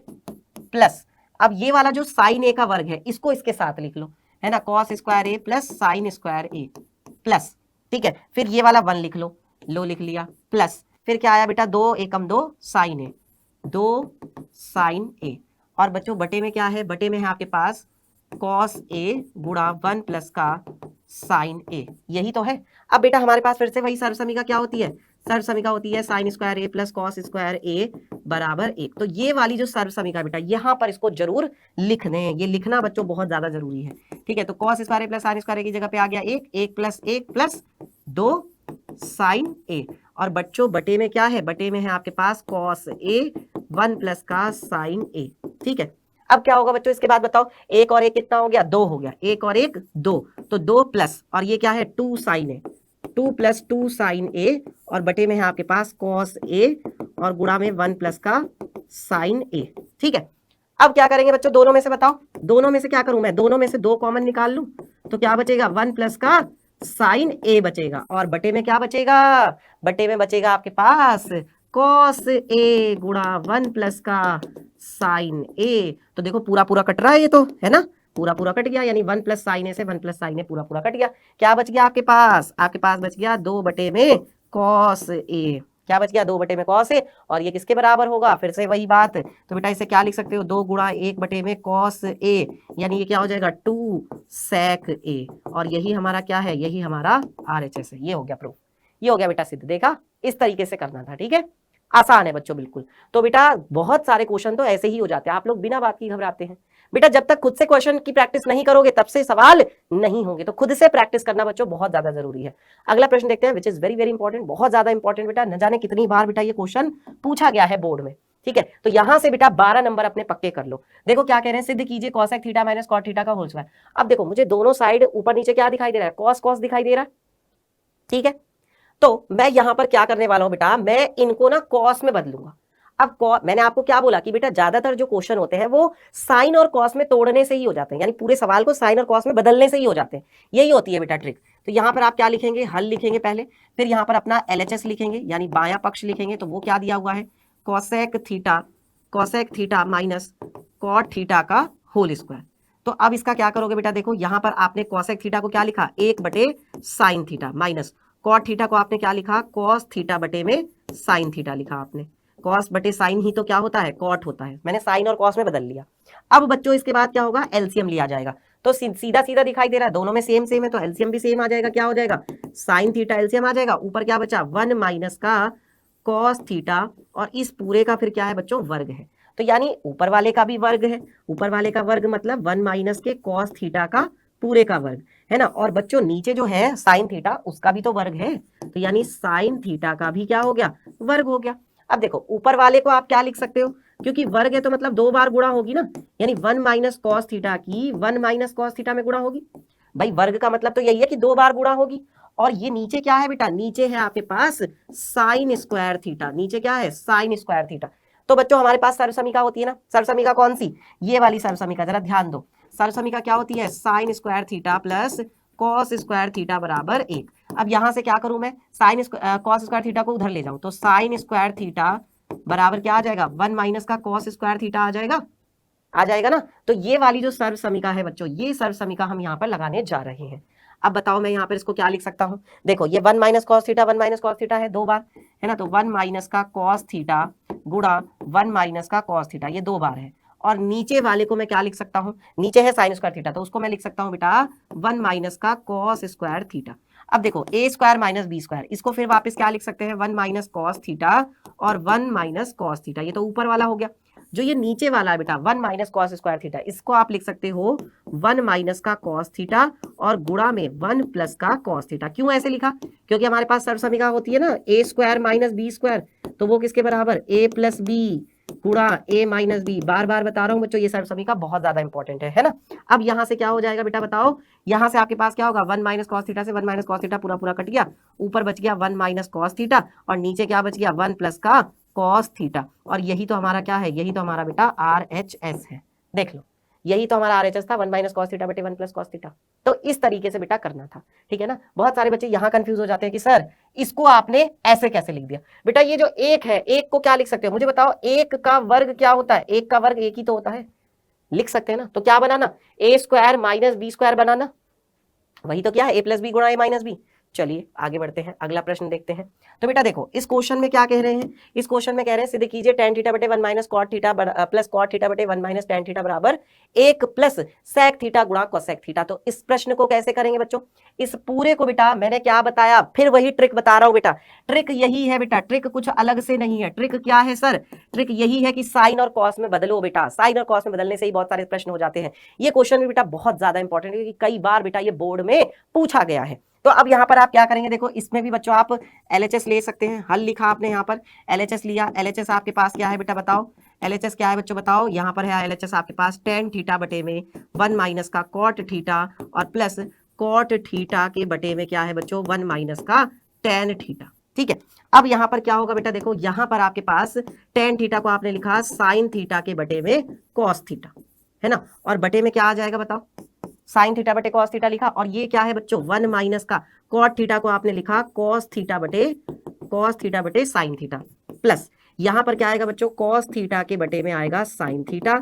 प्लस, अब ये वाला जो साइन a का वर्ग है इसको इसके साथ लिख लो, है ना, cos square a plus sine square a plus, ठीक है, फिर ये वाला 1 लिख लो लिख लिया, प्लस फिर क्या आया बेटा, 2 एकम 2 साइन a, 2 साइन a, और बच्चों बटे में क्या है, बटे में है आपके पास cos a गुणा 1 प्लस का साइन a, यही तो है। अब बेटा हमारे पास फिर से वही सर्वसमीका क्या होती है, सर्वसमीका होती है sine square a plus cos square a बराबर 1। तो ये वाली जो सर्वसमीका बेटा यहाँ पर इसको जरूर लिख दें, ये लिखना बच्चों बहुत ज्यादा जरूरी है। ठीक है, तो cos square a plus sine square a की जगह पे आ गया 1 प्लस 1 प्लस 2 साइन a, और बच्चों बटे में क्या है, बटे में है आपके पास cos a 1 प्लस का साइन a। ठीक है, अब क्या होगा बच्चों, इसके बाद बताओ, 1 और 1 कितना हो गया, 2 हो गया, 1 और 1 2, तो 2 प्लस, और ये क्या है 2 sine a, 2 plus 2 sine a, और बटे में है आपके पास cos a, और गुणा में 1 प्लस का साइन a। ठीक है, अब क्या करेंगे बच्चों, दोनों में से बताओ, दोनों में से क्या करूं मैं, दोनों में से 2 कॉमन निकाल लूं, तो क्या बचेगा 1 प्लस का साइन a बचेगा, और बटे में क्या बचेगा, बटे में बचेगा आपके पास cos a गुणा 1 प्लस का साइन a। तो देखो पूरा पूरा कट रहा है ये तो, है ना, पूरा पूरा कट गया, यानी 1 प्लस साइन ए से 1 प्लस साइन ए पूरा पूरा कट गया। क्या बच गया आपके पास, आपके पास बच गया 2 बटे में cos a, क्या बच गया 2 बटे में cos a, और ये किसके बराबर होगा, फिर से वही बात, तो बेटा इसे क्या लिख सकते हो, 2 गुणा 1 बटे में cos a, यानी ये क्या हो जाएगा 2 sec a, और यही हमारा क्या है, यही हमारा RHS है। ये हो गया प्रूफ, ये हो गया बेटा सिद्ध, देखा। इस तरीके से करना था, ठीक है। आसान है बच्चों बिल्कुल। तो बेटा बहुत सारे क्वेश्चन तो ऐसे ही हो जाते हैं, आप लोग बिना बात की घबराते हैं। बेटा जब तक खुद से क्वेश्चन की प्रैक्टिस नहीं करोगे तब से सवाल नहीं होंगे, तो खुद से प्रैक्टिस करना बच्चों बहुत ज्यादा जरूरी है। अगला प्रश्न देखते हैं, which is very very important, बहुत ज्यादा इंपॉर्टेंट बेटा, न जाने कितनी बार बेटा ये क्वेश्चन पूछा गया है बोर्ड में, ठीक है। तो यहां से बेटा 12 नंबर अपने पक्के कर लो। देखो क्या कह रहे हैं, सिद्ध कीजिए cosec theta minus cot theta का होल स्क्वायर। अब देखो मुझे दोनों साइड ऊपर नीचे क्या दिखाई दे रहा है, कॉस कॉस दिखाई दे रहा है, ठीक है। तो मैं यहां पर क्या करने वाला हूं बेटा, मैं इनको ना कॉस में बदलूंगा। अब मैंने आपको क्या बोला कि बेटा ज्यादातर जो क्वेश्चन होते हैं वो साइन और कॉस में तोड़ने से ही हो जाते हैं, यानी पूरे सवाल को साइन और कॉस में बदलने से ही हो जाते हैं, यही होती है बेटा ट्रिक। तो यहाँ पर आप क्या लिखेंगे, हल लिखेंगे पहले, फिर यहाँ पर अपना LHS लिखेंगे यानी बायां पक्ष लिखेंगे। तो वो क्या दिया हुआ है, cosec theta minus cot theta का होल स्क्वायर। तो अब इसका क्या करोगे बेटा, देखो यहाँ पर आपने कॉसेक थीटा को क्या लिखा, 1/sin theta minus cot theta को आपने क्या लिखा, कॉस थीटा बटे में साइन थीटा लिखा आपने। कॉस बटे साइन ही तो क्या होता है, कॉट होता है, मैंने साइन और कॉस में बदल लिया। अब बच्चों इसके बाद क्या होगा, एलसीएम लिया जाएगा। तो सीधा सीधा दिखाई दे रहा है, दोनों में सेम सेम है, तो एलसीएम भी सेम आ जाएगा। क्या हो जाएगा, साइन थीटा एलसीएम आ जाएगा, ऊपर क्या बचा 1 माइनस का कॉस थीटा, और इस पूरे का फिर क्या है बच्चों, वर्ग है। तो यानी ऊपर वाले का भी वर्ग है, ऊपर वाले का वर्ग मतलब 1 माइनस के कॉस थीटा का पूरे का वर्ग है ना। और बच्चों नीचे जो है साइन थीटा उसका भी तो वर्ग है, तो यानी साइन थीटा का भी क्या हो गया, वर्ग हो गया। अब देखो ऊपर वाले को आप क्या लिख सकते हो, क्योंकि वर्ग है तो मतलब 2 बार गुणा होगी ना, यानी 1 माइनस कॉस थीटा की 1 माइनस कॉस थीटा में गुणा होगी। भाई वर्ग का मतलब तो यही है कि 2 बार गुणा होगी। और ये नीचे क्या है बेटा, नीचे है आपके पास साइन स्क्वायर थीटा, नीचे क्या है, साइन स्क्वायर थीटा। तो बच्चों हमारे पास सर्वसमीका होती है ना, सर्वसमीका कौन सी, ये वाली सर्वसमीका, जरा ध्यान दो। सर्वसमीका क्या होती है, sign square theta plus cos square theta बराबर 1। अब यहां से क्या करूं मैं, साइन कॉस स्क्वायर थीटा को उधर ले जाऊं, तो साइन स्क्वायर थीटा बराबर क्या आ जाएगा, 1 माइनस का कॉस स्क्वायर थीटा आ जाएगा ना। तो ये वाली जो सर्वसमीका है बच्चों, ये सर्वसमीका हम यहाँ पर लगाने जा रहे हैं। अब बताओ मैं यहाँ पर इसको क्या लिख सकता हूँ, देखो ये 1 minus cos theta 1 minus cos theta है 2 बार, है ना। तो 1 माइनस का कॉस थीटा गुणा 1 माइनस का कॉस थीटा, ये 2 बार है। और नीचे वाले को मैं क्या लिख सकता हूँ, नीचे है साइन स्क्वायर थीटा, तो उसको मैं लिख सकता हूँ बेटा 1 माइनस का कॉस स्क्वायर थीटा। अब देखो ए स्क्वायर माइनस बी स्क्वायर, इसको फिर वापस क्या लिख सकते हैं, 1 माइनस कॉस थीटा और 1 माइनस कॉस थीटा, ये तो ऊपर वाला हो गया। जो ये नीचे वाला है बेटा 1 माइनस कॉस स्क्वायर थीटा, इसको आप लिख सकते हो 1 माइनस का कॉस थीटा और गुणा में 1 प्लस का कॉस थीटा। क्यों ऐसे लिखा, क्योंकि हमारे पास सर्वसमीका होती है ना ए स्क्वायर माइनस बी स्क्वायर, तो वो किसके बराबर, ए प्लस बी गुणा ए माइनस बी। बार बार बता रहा हूं बच्चों, ये सर्वसमीका बहुत ज्यादा इंपॉर्टेंट है ना। अब यहां से क्या हो जाएगा बेटा बताओ, यहां से आपके पास क्या होगा, 1 माइनस कॉस थीटा से 1 माइनस कॉस थीटा पूरा पूरा कट गया, ऊपर बच गया 1 माइनस कॉस थीटा और नीचे क्या बच गया, 1 प्लस का कॉस थीटा। और यही तो हमारा क्या है, यही तो हमारा बेटा RHS है। देख लो यही तो हमारा RHS था, 1 माइनस कॉस थीटा बटे 1 प्लस कॉस थीटा। तो इस तरीके से बेटा करना था, ठीक है ना। बहुत सारे बच्चे यहाँ कंफ्यूज हो जाते हैं कि सर इसको आपने ऐसे कैसे लिख दिया। बेटा ये जो एक है, एक को क्या लिख सकते हो, मुझे बताओ, एक का वर्ग क्या होता है, एक का वर्ग एक ही तो होता है, लिख सकते हैं ना। तो क्या बनाना, ए स्क्वायर माइनस बी स्क्वायर बनाना, वही तो क्या है, ए प्लस बी गुणा ए माइनस बी। चलिए आगे बढ़ते हैं, अगला प्रश्न देखते हैं। तो बेटा देखो इस क्वेश्चन में क्या कह रहे हैं, इस क्वेश्चन में कह रहे हैं सिद्ध कीजिए tan थीटा बटे 1 minus cot theta plus cot theta बटे 1 माइनस tan थीटा बराबर 1 प्लस sec थीटा गुणा cosec थीटा। तो इस प्रश्न को कैसे करेंगे बच्चों, इस पूरे को बेटा मैंने क्या बताया, फिर वही ट्रिक बता रहा हूं बेटा। ट्रिक यही है बेटा, ट्रिक कुछ अलग से नहीं है। ट्रिक क्या है सर, ट्रिक यही है कि साइन और कॉस में बदलो बेटा, साइन और कॉस में बदलने से ही बहुत सारे प्रश्न हो जाते हैं। ये क्वेश्चन भी बेटा बहुत ज्यादा इंपॉर्टेंट है, क्योंकि कई बार बेटा ये बोर्ड में पूछा गया है। तो अब यहाँ पर आप क्या करेंगे, देखो इसमें भी बच्चों आप LHS ले सकते हैं। हल लिखा आपने यहाँ पर, LHS लिया। LHS आपके पास क्या है बेटा बताओ, LHS क्या है बच्चों बताओ, यहाँ पर है LHS आपके पास tan थीटा बटे में 1 माइनस का cot थीटा और प्लस cot थीटा के बटे में क्या है बच्चों 1 माइनस का tan थीटा, ठीक है। अब यहाँ पर क्या होगा बेटा, देखो यहाँ पर आपके पास tan थीटा को आपने लिखा sin थीटा के बटे में cos थीटा, है ना। और बटे में क्या आ जाएगा बताओ, साइन थीटा बटे कॉस थीटा लिखा। और ये क्या है बच्चों 1 माइनस का कॉट थीटा को आपने लिखा कॉस थीटा बटे साइन थीटा, प्लस यहां पर क्या आएगा बच्चों, कॉस थीटा के बटे में आएगा साइन थीटा,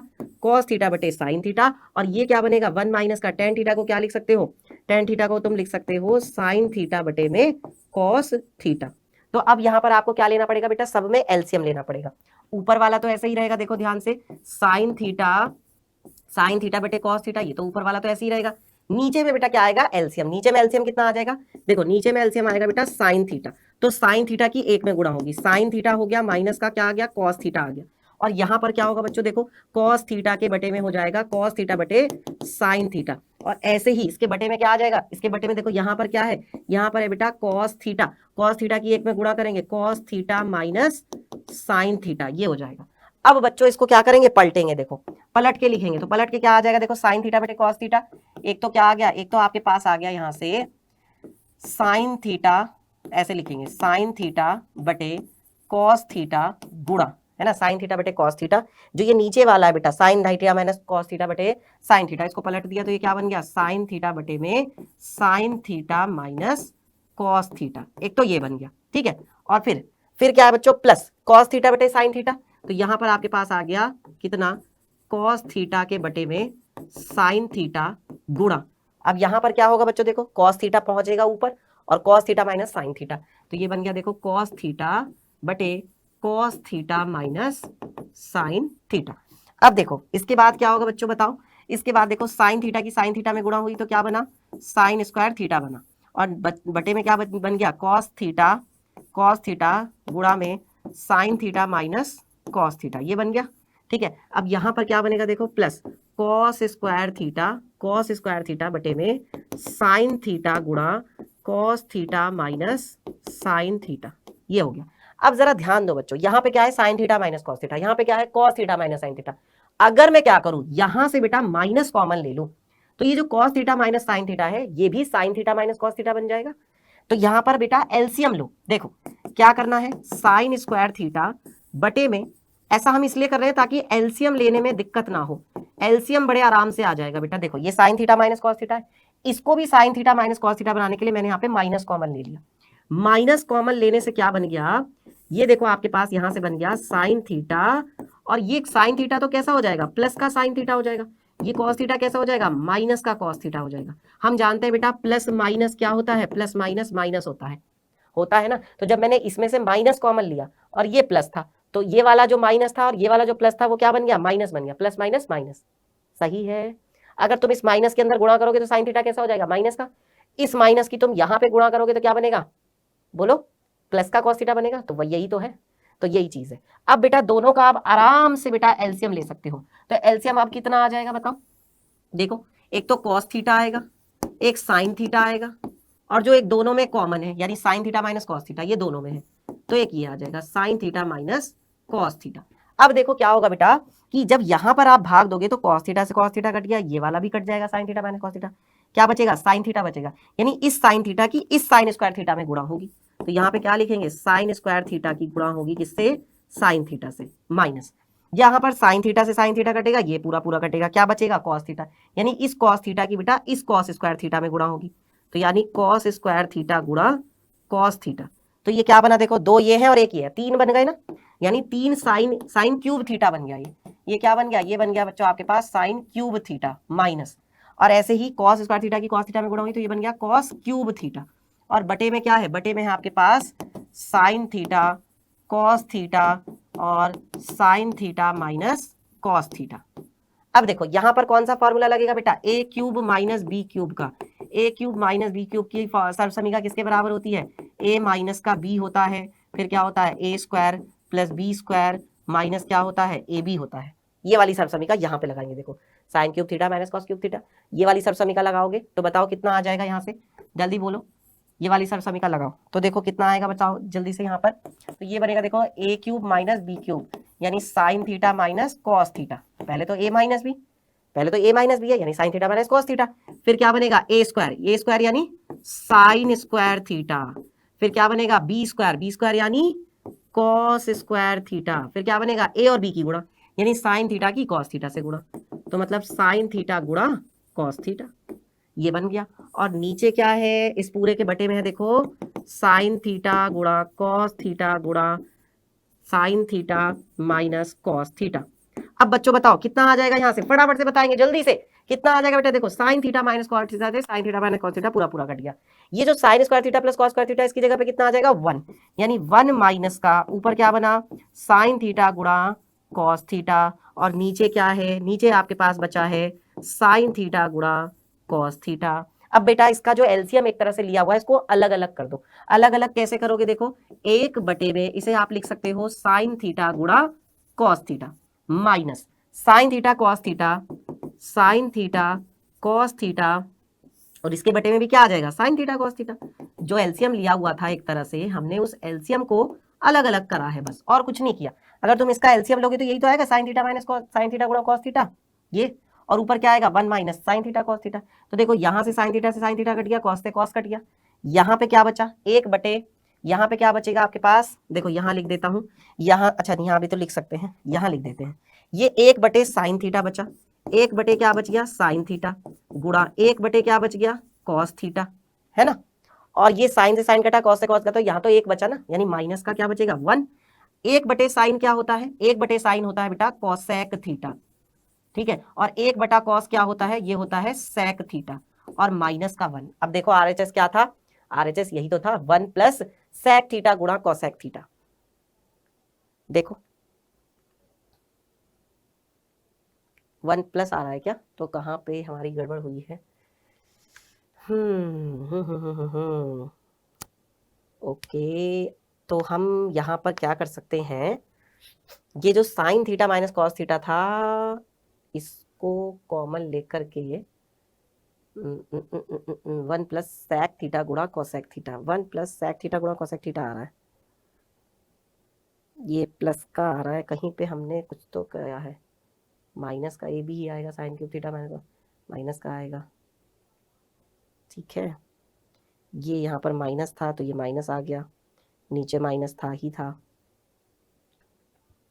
कॉस थीटा बटे साइन थीटा। और ये क्या बनेगा 1 माइनस का tan थीटा को क्या लिख सकते हो, tan थीटा को तुम लिख सकते हो साइन थीटा बटे में कॉस थीटा। तो अब यहां पर आपको क्या लेना पड़ेगा बेटा, सब में एलसीएम लेना पड़ेगा। ऊपर वाला तो ऐसे ही रहेगा, देखो ध्यान से, साइन थीटा बटे कॉस थीटा, ये तो ऊपर वाला तो ऐसे ही रहेगा। नीचे में बेटा क्या आएगा, एलसीएम। नीचे में एलसीएम कितना आ जाएगा, देखो नीचे में एलसीएम आएगा बेटा साइन थीटा, तो साइन थीटा की 1 में गुणा होगी, साइन थीटा हो गया माइनस का क्या आ गया, कॉस थीटा आ गया। और यहां पर क्या होगा बच्चों, देखो कॉस थीटा के बटे में हो जाएगा कॉस थीटा बटे साइन थीटा। और ऐसे ही इसके बटे में क्या आ जाएगा, इसके बटे में देखो यहाँ पर क्या है, यहाँ पर है बेटा कॉस थीटा, कॉस थीटा की 1 में गुणा करेंगे, cos theta minus sine theta, ये हो जाएगा। अब बच्चों इसको क्या करेंगे, पलटेंगे, देखो पलट के लिखेंगे, तो पलट के क्या आ जाएगा, देखो साइन थीटा बटे कॉस थीटा, एक तो क्या आ गया, एक तो आपके पास आ गया यहाँ से साइन थीटा, ऐसे लिखेंगे साइन थीटा बटे कॉस थीटा गुणा, है ना, साइन थीटा बटे कॉस थीटा, जो ये नीचे वाला है बेटा sign theta minus cos theta बटे साइन थीटा, इसको पलट दिया तो ये क्या बन गया, साइन थीटा बटे में sign theta minus cos theta, एक तो ये बन गया, ठीक है। और फिर क्या है बच्चों, प्लस कॉस थीटा बटे साइन थीटा, तो यहां पर आपके पास आ गया कितना, कॉस थीटा के बटे में साइन थीटा गुणा, अब यहां पर क्या होगा बच्चों, देखो कॉस थीटा पहुंचेगा ऊपर और cos theta minus sine theta, तो ये बन गया देखो कॉस थीटा बटे cos theta minus sine theta. अब देखो इसके बाद क्या होगा बच्चों बताओ, इसके बाद देखो साइन थीटा की साइन थीटा में गुणा हुई तो क्या बना, साइन स्क्वायर थीटा बना, और बटे में क्या बन गया, कॉस थीटा गुणा में sign theta minus cos theta, ये बन गया, ठीक है। अब यहां पर क्या बनेगा, देखो प्लस कॉस स्क्वायर थीटा बटे में साइन थीटा गुणा cos theta minus sine theta, ये हो गया। अब जरा ध्यान दो बच्चों, यहाँ पे क्या है sign theta minus cos theta, यहाँ पे क्या है cos theta minus sine theta. अगर मैं क्या करूं, यहां से बेटा माइनस कॉमन ले लूं, तो ये जो cos theta minus sine theta है ये भी sign theta minus cos theta बन जाएगा। तो यहां पर बेटा एलसीएम लो, देखो क्या करना है, साइन स्क्वायर थीटा बटे में, ऐसा हम इसलिए कर रहे हैं ताकि एलसीएम लेने में दिक्कत ना हो, एलसीएम बड़े आराम से आ जाएगा बेटा। देखो ये sign theta minus cos theta है, इसको भी sign theta minus cos theta बनाने के लिए मैंने यहाँ पे माइनस कॉमन ले लिया, माइनस कॉमन लेने से क्या बन गया, ये देखो आपके पास यहां से बन गया साइन थीटा, और ये साइन थीटा तो कैसा हो जाएगा, प्लस का साइन थीटा हो जाएगा, ये कॉस थीटा कैसा हो जाएगा, माइनस का कॉस थीटा हो जाएगा। हम जानते हैं बेटा प्लस माइनस क्या होता है, प्लस माइनस माइनस होता है ना। तो जब मैंने इसमें से माइनस कॉमन लिया और ये प्लस था, तो ये वाला जो माइनस था और ये वाला जो प्लस था वो क्या बन गया, माइनस बन गया, प्लस माइनस माइनस, सही है। अगर तुम इस माइनस के अंदर गुणा करोगे तो साइन थीटा कैसा हो जाएगा, माइनस का, इस माइनस की तुम यहां पे गुणा करोगे तो क्या बनेगा, बोलो, प्लस का कॉस थीटा बनेगा, तो वही यही तो है, तो यही चीज है। अब बेटा दोनों का आप आराम से बेटा एलसीएम ले सकते हो, तो एलसीएम आप कितना आ जाएगा बताओ, देखो एक तो कॉस थीटा आएगा, एक साइन थीटा आएगा, और जो एक दोनों में कॉमन है यानी sign theta minus cos theta ये दोनों में है, तो एक ये आ जाएगा sign theta minus cos theta. अब देखो क्या होगा बेटा कि जब यहां पर आप भाग दोगे तो कॉस थीटा से कॉस थीटा कट गया, ये वाला भी कट जाएगा sign theta minus cos theta, क्या बचेगा, साइन थीटा बचेगा, यानी इस साइन थीटा की इस साइन स्क्वायर थीटा में गुणा होगी, तो यहाँ पे क्या लिखेंगे, साइन स्क्वायर थीटा की गुणा होगी किससे, साइन थीटा से, माइनस यहाँ पर साइन थीटा से साइन थीटा कटेगा, ये पूरा पूरा कटेगा, क्या बचेगा, कॉस थीटा, यानी इस कॉस थीटा की बेटा इस कॉस स्क्वायर थीटा में गुणा होगी, तो यानी कॉस स्क्वायर थीटा गुणा कॉस थीटा, तो ये क्या बना, देखो दो ये है और एक ये है, तीन बन गए ना, यानी तीन साइन क्यूब थीटा बन गया, ये क्या बन गया, ये बन गया बच्चों आपके पास साइन क्यूब थीटा माइनस, और ऐसे ही कॉस स्क्वायर थीटा की कॉस थीटा में गुणा हुई तो ये बन गया कॉस क्यूब थीटा, और बटे में क्या है, बटे में है आपके पास साइन थीटा कॉस थीटा और sign theta minus cos theta. अब देखो यहां पर कौन सा फॉर्मूला लगेगा बेटा, ए क्यूब माइनस बी क्यूब का, ए क्यूब माइनस बी क्यूब की सर्वसमीका किसके बराबर होती है, ए माइनस का बी होता है, फिर क्या होता है ए square plus b square minus क्या होता है, ए बी होता है। ये वाली सर्वसमीका यहाँ पे लगाएंगे, देखो sine cube theta minus cos cube theta, ये वाली सर्वसमीका लगाओगे तो बताओ कितना आ जाएगा, यहाँ से जल्दी बोलो, ये वाली सर्वसमीका लगाओ तो देखो कितना आएगा, बताओ जल्दी से यहाँ पर, तो ये बनेगा देखो ए क्यूब माइनस बी क्यूब यानी sign theta minus cos theta, पहले तो ए माइनस बी है यानी sign theta minus cos theta, फिर क्या बनेगा ए स्क्वायर यानी साइन स्क्वायर थीटा, फिर क्या बनेगा बी स्क्वायर यानी कॉस स्क्वायर थीटा, फिर क्या बनेगा ए और बी की गुणा यानी साइन थीटा की कॉस थीटा से गुणा, तो मतलब साइन थीटा गुणा कॉस थीटा, ये बन गया। और नीचे क्या है, इस पूरे के बटे में है देखो साइन थीटा गुणा कॉस थीटा गुणा sign theta minus cos theta. अब बच्चों बताओ कितना आ जाएगा, यहाँ से फटाफट से बताएंगे जल्दी से, कितना आ जाएगा बेटा, देखो sine theta minus cos theta से sine theta minus cos theta पूरा पूरा कट गया, ये जो sine square theta plus cos square theta इसकी जगह पे कितना आ जाएगा 1, यानी 1 माइनस का ऊपर क्या बना साइन थीटा गुणा कॉस थीटा, और नीचे क्या है, नीचे आपके पास बचा है साइन थीटा गुणा कॉस थीटा। अब बेटा इसका जो एलसीएम एक तरह से लिया हुआ है इसको अलग अलग कर दो। अलग अलग कैसे करोगे, देखो 1 बटे में इसे आप लिख सकते हो साइन थीटा गुणा cos theta minus sine theta cos theta, sine theta cos theta, और इसके बटे में भी क्या आ जाएगा, साइन थीटा कॉस थीटा। जो एलसीएम लिया हुआ था एक तरह से हमने उस एलसीएम को अलग अलग करा है, बस और कुछ नहीं किया। अगर तुम इसका एलसीएम लोगे तो यही तो आएगा sign theta minus sine theta गुणा कॉस थीटा, ये, और ऊपर क्या आएगा 1 minus sine theta cos theta. तो देखो यहाँ से साइन थीटा कट गया, कॉस से कॉस कट गया, यहाँ पे क्या बचा 1 बटे, यहाँ पे क्या बचेगा आपके पास, देखो यहाँ लिख देता हूँ, यहाँ अच्छा यहाँ भी तो लिख सकते हैं, यहाँ लिख देते हैं, ये 1 बटे साइन थीटा बचा, 1 बटे क्या बच गया साइन थीटा गुणा 1 बटे क्या बच गया कॉस थीटा, है ना। और ये साइन से साइन कटा, कॉस से कॉस कटा, तो यहाँ तो 1 बचा ना, यानी माइनस का क्या बचेगा 1। 1 बटे साइन क्या होता है, 1 बटे साइन होता है बेटा कॉसेक थीटा, ठीक है, और 1 बटा कॉस क्या होता है, ये होता है सेक थीटा, और माइनस का 1। अब देखो आरएचएस क्या था, आरएचएस यही तो था 1 प्लस सेक थीटा गुणा कॉसेक थीटा। देखो 1 प्लस आ रहा है क्या, तो कहाँ पे हमारी गड़बड़ हुई है। ओके, तो हम यहाँ पर क्या कर सकते हैं, ये जो sine theta minus cos theta था इसको कॉमन लेकर के 1 प्लस सेक थीटा गुणा cosec theta, 1 plus sec theta गुणा कोसेक थीटा आ रहा है, ये प्लस का आ रहा है, कहीं पे हमने कुछ तो किया है, माइनस का ये भी ही आएगा, साइन क्यूब थीटा माइनस का आएगा, ठीक है। ये यहाँ पर माइनस था तो ये माइनस आ गया, नीचे माइनस था ही था,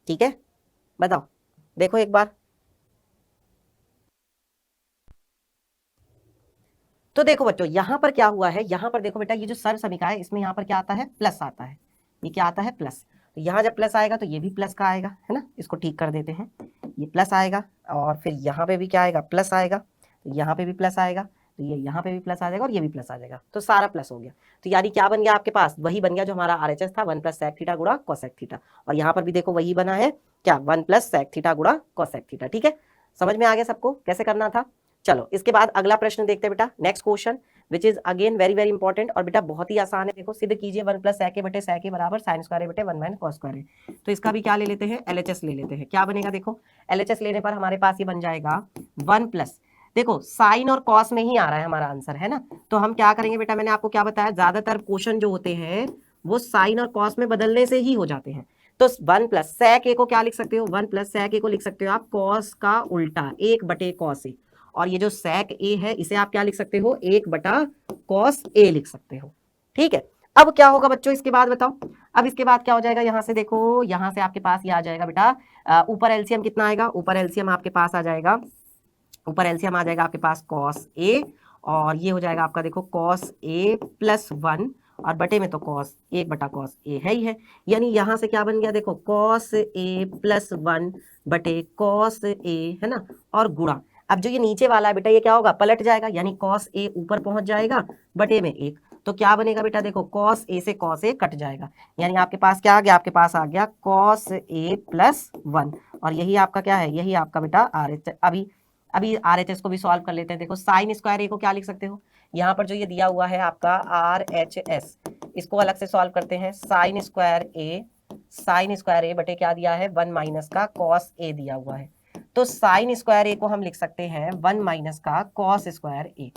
ठीक है। बताओ, देखो एक बार, तो देखो बच्चों यहाँ पर क्या हुआ है, यहाँ पर देखो बेटा ये जो सर्व समीकरण है इसमें यहाँ पर क्या आता है प्लस आता है, ये क्या आता है प्लस, तो यहाँ जब प्लस आएगा तो ये भी प्लस का आएगा, है ना, इसको ठीक कर देते हैं, ये प्लस आएगा, और फिर यहाँ पे भी क्या आएगा प्लस आएगा, तो यहाँ पे भी प्लस आएगा, तो ये यहाँ पे भी प्लस आ जाएगा और ये भी प्लस आ जाएगा, तो सारा प्लस हो गया। तो यानी क्या बन गया आपके पास, वही बन गया जो हमारा आरएचएस था 1 प्लस सेक थीटा गुणा कोसेक थीटा, और यहाँ पर भी देखो वही बना है क्या 1 प्लस सेक थीटा गुणा कोसेक थीटा, ठीक है। समझ में आ गया सबको कैसे करना था। चलो इसके बाद अगला प्रश्न देखते हैं बेटा, next question which is again very very important, और बेटा बहुत ही आसान है, देखो सिद्ध कीजिए 1 प्लस सेक बटे सेक बराबर साइन स्क्वायर बटे 1 माइनस कॉस स्क्वायर है। तो इसका भी क्या ले लेते हैं, एलएचएस ले लेते हैं। क्या बनेगा, देखो एलएचएस लेने पर हमारे पास ये बन जाएगा 1 प्लस, देखो साइन और कॉस में ही आ रहा है हमारा आंसर, है ना, तो हम क्या करेंगे बेटा, मैंने आपको क्या बताया, ज्यादातर क्वेश्चन जो होते हैं वो साइन और कॉस में बदलने से ही हो जाते हैं। तो 1 प्लस सेक ए को क्या लिख सकते हो, 1 प्लस सेक ए को लिख सकते हो आप कॉस का उल्टा 1 बटे कॉस ए, और ये जो सेक ए है इसे आप क्या लिख सकते हो 1 बटा कॉस ए लिख सकते हो, ठीक है। अब क्या होगा बच्चों इसके बाद बताओ, अब इसके बाद क्या हो जाएगा, यहाँ से देखो, यहाँ से आपके पास ये आ जाएगा बेटा, ऊपर एलसीएम कितना आएगा, ऊपर एलसीएम आपके पास आ जाएगा, ऊपर एलसीएम आ जाएगा आपके पास कॉस ए, और ये हो जाएगा आपका देखो कॉस ए प्लस 1, और बटे में तो कॉस 1 बटा कॉस ए है ही है, यानी यहाँ से क्या बन गया देखो कॉस ए प्लस 1 बटे कॉस ए, है ना, और गुणा, अब जो ये नीचे वाला है बेटा ये क्या होगा पलट जाएगा, यानी कॉस ए ऊपर पहुंच जाएगा बटे में 1, तो क्या बनेगा बेटा देखो कॉस ए से कॉस ए कट जाएगा, यानी आपके पास क्या आ गया, आपके पास आ गया कॉस ए प्लस 1, और यही आपका क्या है, यही आपका बेटा आरएचएस। अभी आरएचएस को भी सॉल्व कर लेते हैं, देखो साइन स्क्वायर ए को क्या लिख सकते हो, यहाँ पर जो ये दिया हुआ है आपका आरएचएस, इसको अलग से सॉल्व करते हैं, साइन स्क्वायर ए बटे क्या दिया है 1 माइनस का कॉस ए दिया हुआ है, तो साइन स्क्वायर ए को हम लिख सकते हैं 1 माइनस का कॉस स्क्वायर ए,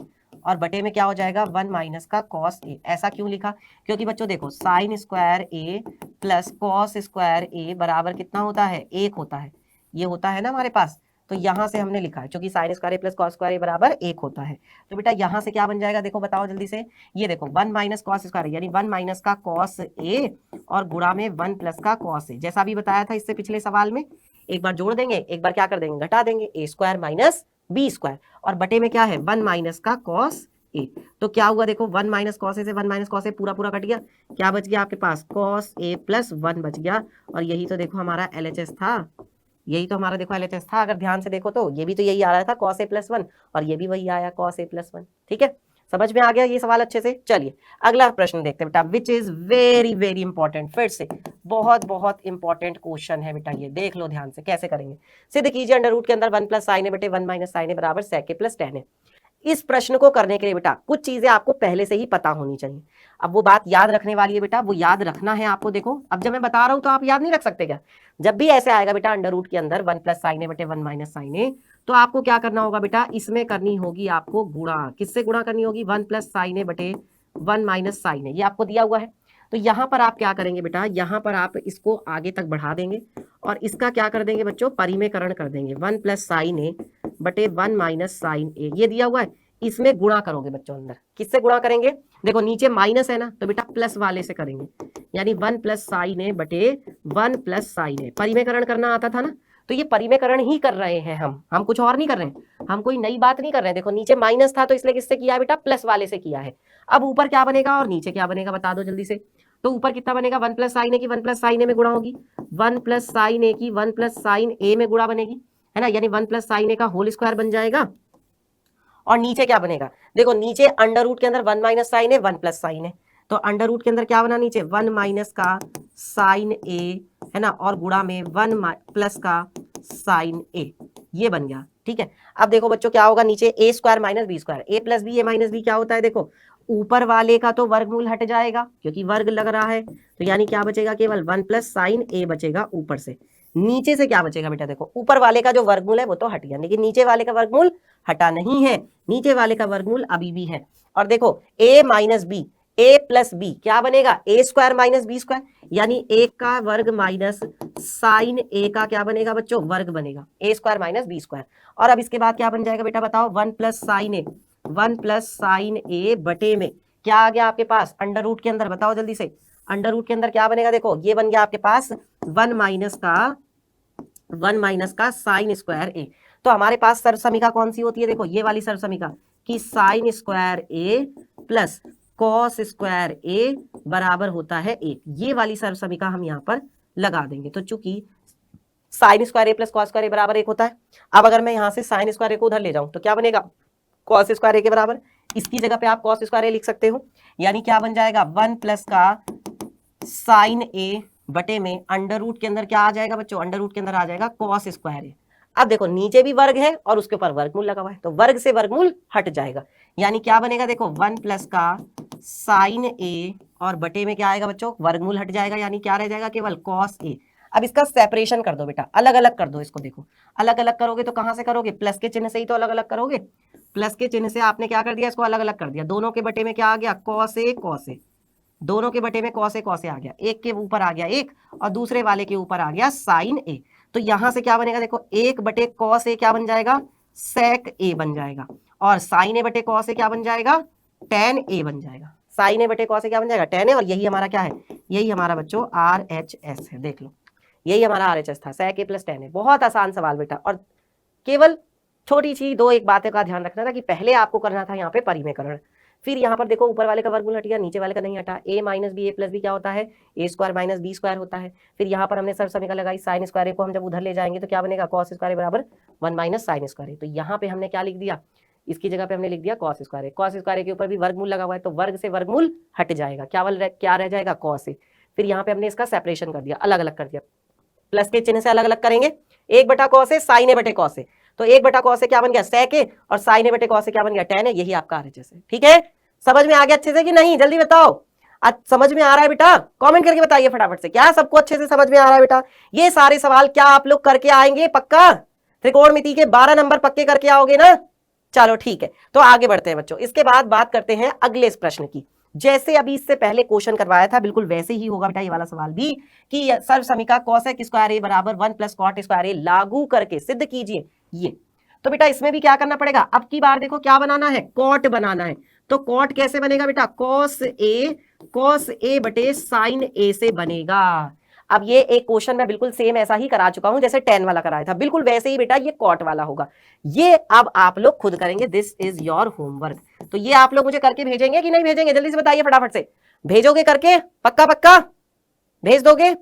और बटे में क्या हो जाएगा 1 माइनस का कॉस ए। ऐसा क्यों लिखा, क्योंकि बच्चों देखो साइन स्क्वायर ए प्लस कॉस स्क्वायर ए बराबर कितना होता है 1 होता है, ये होता है ना हमारे पास, तो यहाँ से हमने लिखा है क्योंकि साइन स्क्वायर ए प्लस कॉस स्क्वायर ए बराबर 1 होता है, तो बेटा यहाँ से क्या बन जाएगा देखो बताओ जल्दी से, ये देखो 1 माइनस कॉस स्क्वायर यानी 1 माइनस का कॉस ए और गुणा में 1 प्लस का कॉस ए, जैसा भी बताया था इससे पिछले सवाल में, एक बार जोड़ देंगे एक बार क्या कर देंगे घटा देंगे, ए स्क्वायर माइनस बी स्क्वायर, और बटे में क्या है 1 माइनस का कॉस ए, तो क्या हुआ देखो 1 माइनस कॉस ए से 1 माइनस कॉस ए पूरा पूरा कट गया, क्या बच गया आपके पास कॉस ए प्लस 1 बच गया, और यही तो देखो हमारा एलएचएस था, यही तो हमारा देखो एलएचएस था, अगर ध्यान से देखो तो ये भी तो यही आ रहा था कॉस ए प्लस 1, और ये भी वही आया कॉस ए प्लस 1, ठीक है। समझ में आ गया ये सवाल अच्छे से। चलिए अगला प्रश्न देखते हैं बेटा, which is very very important, फिर से बहुत बहुत इंपॉर्टेंट क्वेश्चन है बेटा, ये देख लो ध्यान से कैसे करेंगे। सिद्ध कीजिए अंडर रूट के अंदर 1 प्लस साइन ए बटे 1 माइनस साइन ए बराबर सेक ए प्लस टेन है। इस प्रश्न को करने के लिए बेटा कुछ चीजें आपको पहले से ही पता होनी चाहिए। अब वो बात याद रखने वाली है बेटा, वो याद रखना है आपको। देखो अब जब मैं बता रहा हूं तो आप याद नहीं रख सकते क्या? जब भी ऐसे आएगा बेटा अंडर रूट के अंदर 1 प्लस साइन ए बटे 1 माइनस साइन ए, तो आपको क्या करना होगा बेटा, इसमें करनी होगी आपको गुणा। किससे गुणा करनी होगी? 1 प्लस साइन ए बटे 1 माइनस साइन ए, ये आपको दिया हुआ है। तो यहाँ पर आप क्या करेंगे बेटा, यहाँ पर आप इसको आगे तक बढ़ा देंगे और इसका क्या कर देंगे बच्चों, परिमेकरण कर देंगे। 1 प्लस साइन ए बटे 1 माइनस साइन ए, ये दिया हुआ है, इसमें गुणा करोगे बच्चों अंदर। किससे गुणा करेंगे? देखो नीचे माइनस है ना, तो बेटा प्लस वाले से करेंगे, यानी 1 प्लस साइन ए बटे 1 प्लस साइन ए। परिमेकरण करना आता था ना, तो ये परिमेकरण ही कर रहे हैं हम कुछ और नहीं कर रहे हैं, हम कोई नई बात नहीं कर रहे हैं। देखो नीचे माइनस था तो इसलिए किससे किया है बेटा, प्लस वाले से किया है। अब ऊपर क्या बनेगा और नीचे क्या बनेगा बता दो जल्दी से। तो ऊपर कितना बनेगा, 1 प्लस साइन ए की 1 प्लस साइन ए में गुणा होगी, 1 प्लस साइन ए की 1 प्लस साइन ए में गुणा बनेगी, है ना, यानी 1 प्लस साइन ए का होल स्क्वायर बन जाएगा। और नीचे क्या बनेगा, देखो नीचे अंडर रूट के अंदर 1 माइनस साइन ए 1 प्लस साइन ए, तो अंडर रूट के अंदर क्या बना नीचे 1 माइनस का साइन ए, है ना, और गुणा में 1 प्लस का साइन ए, ये बन गया। ठीक है, अब देखो बच्चों क्या होगा, नीचे ए square minus B square, A plus b a minus B क्या होता है, देखो ऊपर वाले का तो वर्गमूल हट जाएगा क्योंकि वर्ग लग रहा है, तो यानी क्या बचेगा, केवल 1 प्लस साइन ए बचेगा ऊपर से। नीचे से क्या बचेगा बेटा, देखो ऊपर वाले का जो वर्गमूल है वो तो हट गया, लेकिन नीचे वाले का वर्गमूल हटा नहीं है, नीचे वाले का वर्गमूल अभी भी है। और देखो a minus B, A plus B क्या बनेगा, A square minus B square, यानी एक का वर्ग माइनस साइन ए का क्या बनेगा बच्चों, वर्ग बनेगा, A square minus B square. और अब इसके बाद क्या बन जाएगा बेटा बताओ, 1 प्लस साइन ए, 1 प्लस साइन ए बटे में क्या आ गया आपके पास अंडर रूट के अंदर, बताओ जल्दी से, अंडर रूट के अंदर क्या बनेगा, देखो ये बन गया आपके पास 1 माइनस का साइन स्क्वायर ए। तो हमारे पास सर्वसमीका कौन सी होती है, देखो ये वाली सर्वसमीका कि साइन स्क्वायर ए प्लस कॉस स्क्वायर ए बराबर होता है 1, ये वाली सर्वसमीका हम यहाँ पर लगा देंगे। तो चूंकि साइन स्क्वायर ए प्लस कॉस स्क्वायर ए बराबर 1 होता है, अब अगर मैं यहाँ से साइन स्क्वायर ए को उधर ले जाऊं तो क्या बनेगा, कॉस स्क्वायर ए के बराबर, इसकी जगह पे आप कॉस स्क्वायर ए लिख सकते हो, यानी क्या बन जाएगा 1 प्लस का साइन ए बटे में अंडर रूट के अंदर क्या आ जाएगा बच्चों, अंडर रूट के अंदर आ जाएगा कॉस स्क्वायर ए। अब देखो नीचे भी वर्ग है और उसके ऊपर वर्गमूल लगा हुआ है, तो वर्ग से वर्गमूल हट जाएगा, यानी क्या बनेगा, देखो 1 प्लस का साइन ए और बटे में क्या आएगा बच्चों, वर्गमूल हट जाएगा, यानी क्या रह जाएगा, केवल कॉस ए। अब इसका सेपरेशन कर दो बेटा, अलग अलग कर दो इसको, देखो अलग अलग करोगे तो कहां से करोगे, प्लस के चिन्ह से ही तो अलग अलग करोगे, प्लस के चिन्ह से आपने क्या कर दिया, इसको अलग अलग कर दिया, दोनों के बटे में क्या आ गया, कॉस ए, दोनों के बटे में कॉस ए आ गया, एक के ऊपर आ गया 1 और दूसरे वाले के ऊपर आ गया साइन ए। तो यहां से क्या बनेगा, देखो 1 बटे कॉस ए क्या बन जाएगा, सेक ए बन जाएगा, और साइन ए बटे कॉस ए क्या बन जाएगा, टेन ए बन जाएगा, साइन ए बटे कॉस ए क्या बन जाएगा, टेन ए। और यही हमारा क्या है, यही हमारा बच्चों RHS है, देख लो यही हमारा RHS था, सेक ए प्लस टेन ए। बहुत आसान सवाल बेटा, और केवल छोटी सी दो एक बातें का ध्यान रखना था कि पहले आपको करना था यहाँ पे परिमेकरण, फिर यहाँ पर देखो ऊपर वाले का वर्गमूल हट गया, नीचे वाले का नहीं हटा, a minus B A plus B क्या होता है, ए स्क्वायर माइनस बी स्क्वायर होता है। फिर यहाँ पर हमने सर्वसमीका लगाई, साइन स्क्वायर ए को हम जब उधर ले जाएंगे तो क्या बनेगा, कॉस स्क्वायर ए बराबर 1 माइनस साइन स्क्वायर ए। तो यहाँ पे हमने क्या लिख दिया, इसकी जगह पे हमने लिख दिया कॉस स्क्वायर ए, कॉस स्क्वायर ए के ऊपर भी वर्गमूल लगा हुआ है, तो वर्ग से वर्गमूल हट जाएगा, क्या रह जाएगा, कॉस ए। फिर यहाँ पे हमने इसका सेपरेशन कर दिया, अलग अलग कर दिया, प्लस के चिन्ह से अलग अलग करेंगे, 1 बटा कॉस ए साइन ए बटे कॉस ए, तो 1 बटा कॉस ए क्या बन गया, सेक ए, और साइन ए बटे कॉस ए क्या बन गया, टेन ए। यही आपका RHS है। ठीक है, समझ में आ गया अच्छे से कि नहीं, जल्दी बताओ, आज समझ में आ रहा है बेटा, कमेंट करके बताइए फटाफट से, क्या सबको अच्छे से समझ में आ रहा है बेटा। ये सारे सवाल क्या आप लोग करके आएंगे पक्का, त्रिकोणमिति के 12 नंबर पक्के करके आओगे ना, चलो ठीक है। तो आगे बढ़ते हैं बच्चों, इसके बाद बात करते हैं अगले प्रश्न की। जैसे अभी इससे पहले क्वेश्चन करवाया था बिल्कुल वैसे ही होगा बेटा ये वाला सवाल भी, कि सर्वसमीका कॉसेक स्क्वायर ए बराबर 1 प्लस कॉट स्क्वायर ए लागू करके सिद्ध कीजिए ये। तो बेटा इसमें भी क्या करना पड़ेगा, अब की बार देखो क्या बनाना है, कॉट बनाना है। तो कॉट कैसे बनेगा बेटा, कॉस ए बटे साइन ए से बनेगा। अब ये एक क्वेश्चन मैं बिल्कुल सेम ऐसा ही करा चुका हूं जैसे 10 वाला कराया था, बिल्कुल वैसे ही बेटा ये कॉट वाला होगा। ये अब आप लोग खुद करेंगे, दिस इज योर होमवर्क। तो ये आप लोग मुझे करके भेजेंगे कि नहीं भेजेंगे, जल्दी से बताइए फटाफट से, भेजोगे करके, पक्का पक्का भेज दोगे,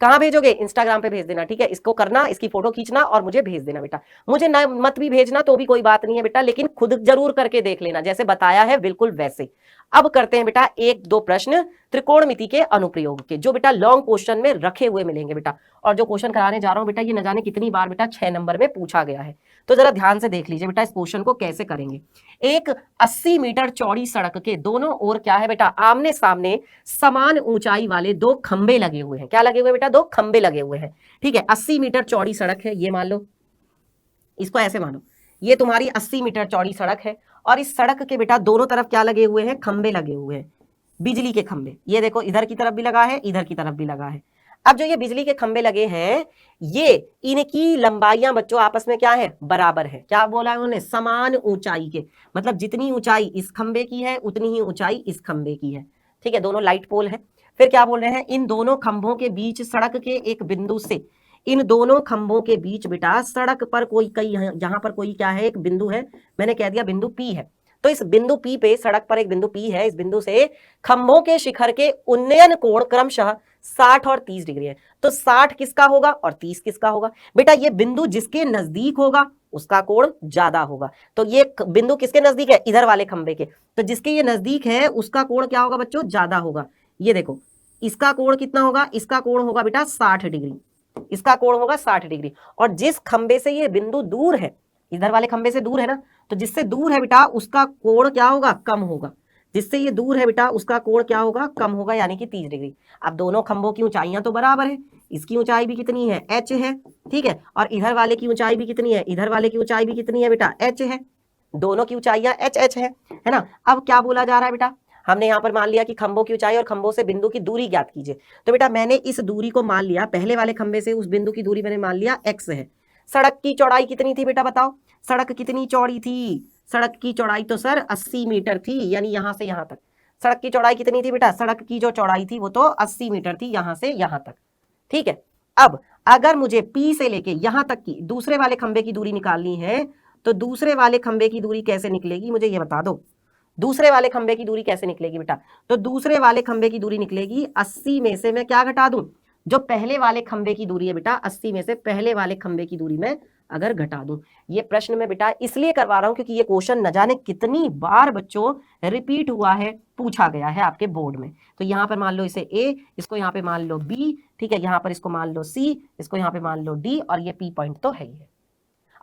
कहां भेजोगे, इंस्टाग्राम पे भेज देना, ठीक है। इसको करना, इसकी फोटो खींचना और मुझे भेज देना बेटा। मुझे न मत भी भेजना तो भी कोई बात नहीं है बेटा, लेकिन खुद जरूर करके देख लेना, जैसे बताया है बिल्कुल वैसे। अब करते हैं बेटा 1-2 प्रश्न त्रिकोणमिति के अनुप्रयोग के, जो बेटा लॉन्ग क्वेश्चन में रखे हुए मिलेंगे बेटा। और जो क्वेश्चन कराने जा रहा हूं बेटा ये न जाने कितनी बार बेटा 6 नंबर में पूछा गया है। तो जरा ध्यान से देख लीजिए बेटा इस क्वेश्चन को कैसे करेंगे। एक 80 मीटर चौड़ी सड़क के दोनों ओर क्या है बेटा, आमने सामने समान ऊंचाई वाले 2 खंबे लगे हुए हैं। क्या लगे हुए बेटा, 2 खंबे लगे हुए हैं। ठीक है, 80 मीटर चौड़ी सड़क है, ये मान लो, इसको ऐसे मानो, ये तुम्हारी 80 मीटर चौड़ी सड़क है और इस सड़क के बेटा दोनों तरफ क्या लगे हुए हैं, खंबे लगे हुए हैं, बिजली के खंबे। ये देखो इधर की तरफ भी लगा है, इधर की तरफ भी लगा है। अब जो ये बिजली के खंबे लगे हैं, ये इनकी लंबाइयां बच्चों आपस में क्या है, बराबर है। क्या बोला है उन्होंने, समान ऊंचाई के, मतलब जितनी ऊंचाई इस खंबे की है उतनी ही ऊंचाई इस खंबे की है। ठीक है, दोनों लाइट पोल है। फिर क्या बोल रहे हैं, इन दोनों खंभों के बीच सड़क के एक बिंदु से, इन दोनों खंभों के बीच बेटा सड़क पर कोई कई, यहां पर कोई क्या है, एक बिंदु है, मैंने कह दिया बिंदु P है। तो इस बिंदु P पे, सड़क पर एक बिंदु P है, इस बिंदु से खंभों के शिखर के उन्नयन कोण क्रमशः 60 और 30 डिग्री है। तो 60 किसका होगा और 30 किसका होगा बेटा, ये बिंदु जिसके नजदीक होगा उसका कोण ज्यादा होगा। तो ये बिंदु किसके नजदीक है, इधर वाले खंबे के, तो जिसके ये नजदीक है उसका कोण क्या होगा बच्चों, ज्यादा होगा। ये देखो इसका कोण कितना होगा, इसका कोण होगा बेटा 60 डिग्री, इसका कोण होगा 60 डिग्री। और जिस खंबे से ये बिंदु दूर है, इधर वाले खंबे से दूर है ना, तो जिससे दूर है बेटा उसका कोण क्या होगा, कम होगा। जिससे ये दूर है बेटा उसका कोण क्या होगा, कम होगा, यानी कि 30 डिग्री। अब दोनों खंभों की ऊंचाइयां तो बराबर है, इसकी ऊंचाई भी कितनी है, h है। ठीक है, और इधर वाले की ऊंचाई भी कितनी है, इधर वाले की ऊंचाई भी कितनी है बेटा, h है। दोनों की ऊंचाइयां h है ना। अब क्या बोला जा रहा है बेटा, हमने यहाँ पर मान लिया कि खंभों की ऊंचाई और खंभों से बिंदु की दूरी ज्ञात कीजिए। तो बेटा मैंने इस दूरी को मान लिया, पहले वाले खंभे से उस बिंदु की दूरी मैंने मान लिया x है। सड़क की चौड़ाई कितनी थी बेटा बताओ, सड़क कितनी चौड़ी थी, सड़क की चौड़ाई तो सर 80 मीटर थी, यानी यहां से यहां तक। सड़क की चौड़ाई कितनी थी बेटा, सड़क की जो चौड़ाई थी वो तो 80 मीटर थी, यहां से यहां तक। ठीक है, अब अगर मुझे P से लेके यहां तक की दूसरे वाले खंबे की दूरी निकालनी है, तो दूसरे वाले खंबे की दूरी कैसे निकलेगी, मुझे ये बता दो। दूसरे वाले खंबे की दूरी कैसे निकलेगी बेटा, तो दूसरे वाले खंबे की दूरी निकलेगी 80 में से मैं क्या घटा दूं, जो पहले वाले खंबे की दूरी है बेटा, 80 में से पहले वाले खंबे की दूरी में अगर घटा दूं। ये प्रश्न में बेटा इसलिए करवा रहा हूं क्योंकि ये क्वेश्चन न जाने कितनी बार बच्चों रिपीट हुआ है, पूछा गया है आपके बोर्ड में। तो यहाँ पर मान लो इसे A, इसको यहाँ पे मान लो B, ठीक है, यहाँ पर इसको मान लो C, इसको यहाँ पे मान लो D, और ये P पॉइंट तो है ही है।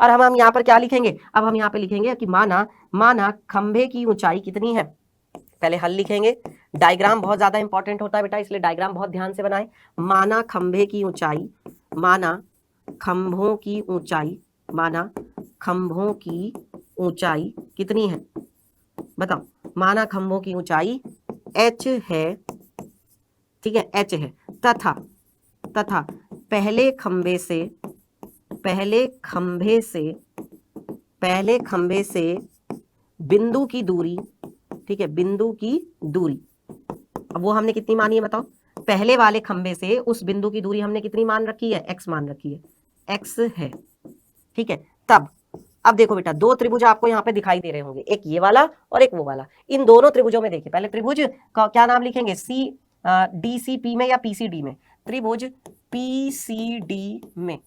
और हम यहाँ पर क्या लिखेंगे, अब हम यहाँ पे लिखेंगे कि माना खंभे की ऊंचाई कितनी है। पहले हल लिखेंगे, डायग्राम बहुत ज्यादा इंपॉर्टेंट होता है बेटा, इसलिए डायग्राम बहुत ध्यान से बनाएं। माना खंभे की ऊंचाई, माना खंभों की ऊंचाई, माना खंभों की ऊंचाई कितनी है बताओ, माना खंभों की ऊंचाई h है। ठीक है, h है, तथा पहले खंभे से बिंदु की दूरी, ठीक है, बिंदु की दूरी, अब वो हमने कितनी मानी है बताओ, पहले वाले खंभे से उस बिंदु की दूरी हमने कितनी मान रखी है, x मान रखी है, x है। ठीक है, तब अब देखो बेटा 2 त्रिभुज आपको यहाँ पे दिखाई दे रहे होंगे, एक ये वाला और एक वो वाला। इन दोनों त्रिभुजों में देखिए, पहले त्रिभुज का क्या नाम लिखेंगे, DCP में या PCD में, त्रिभुज PCD में,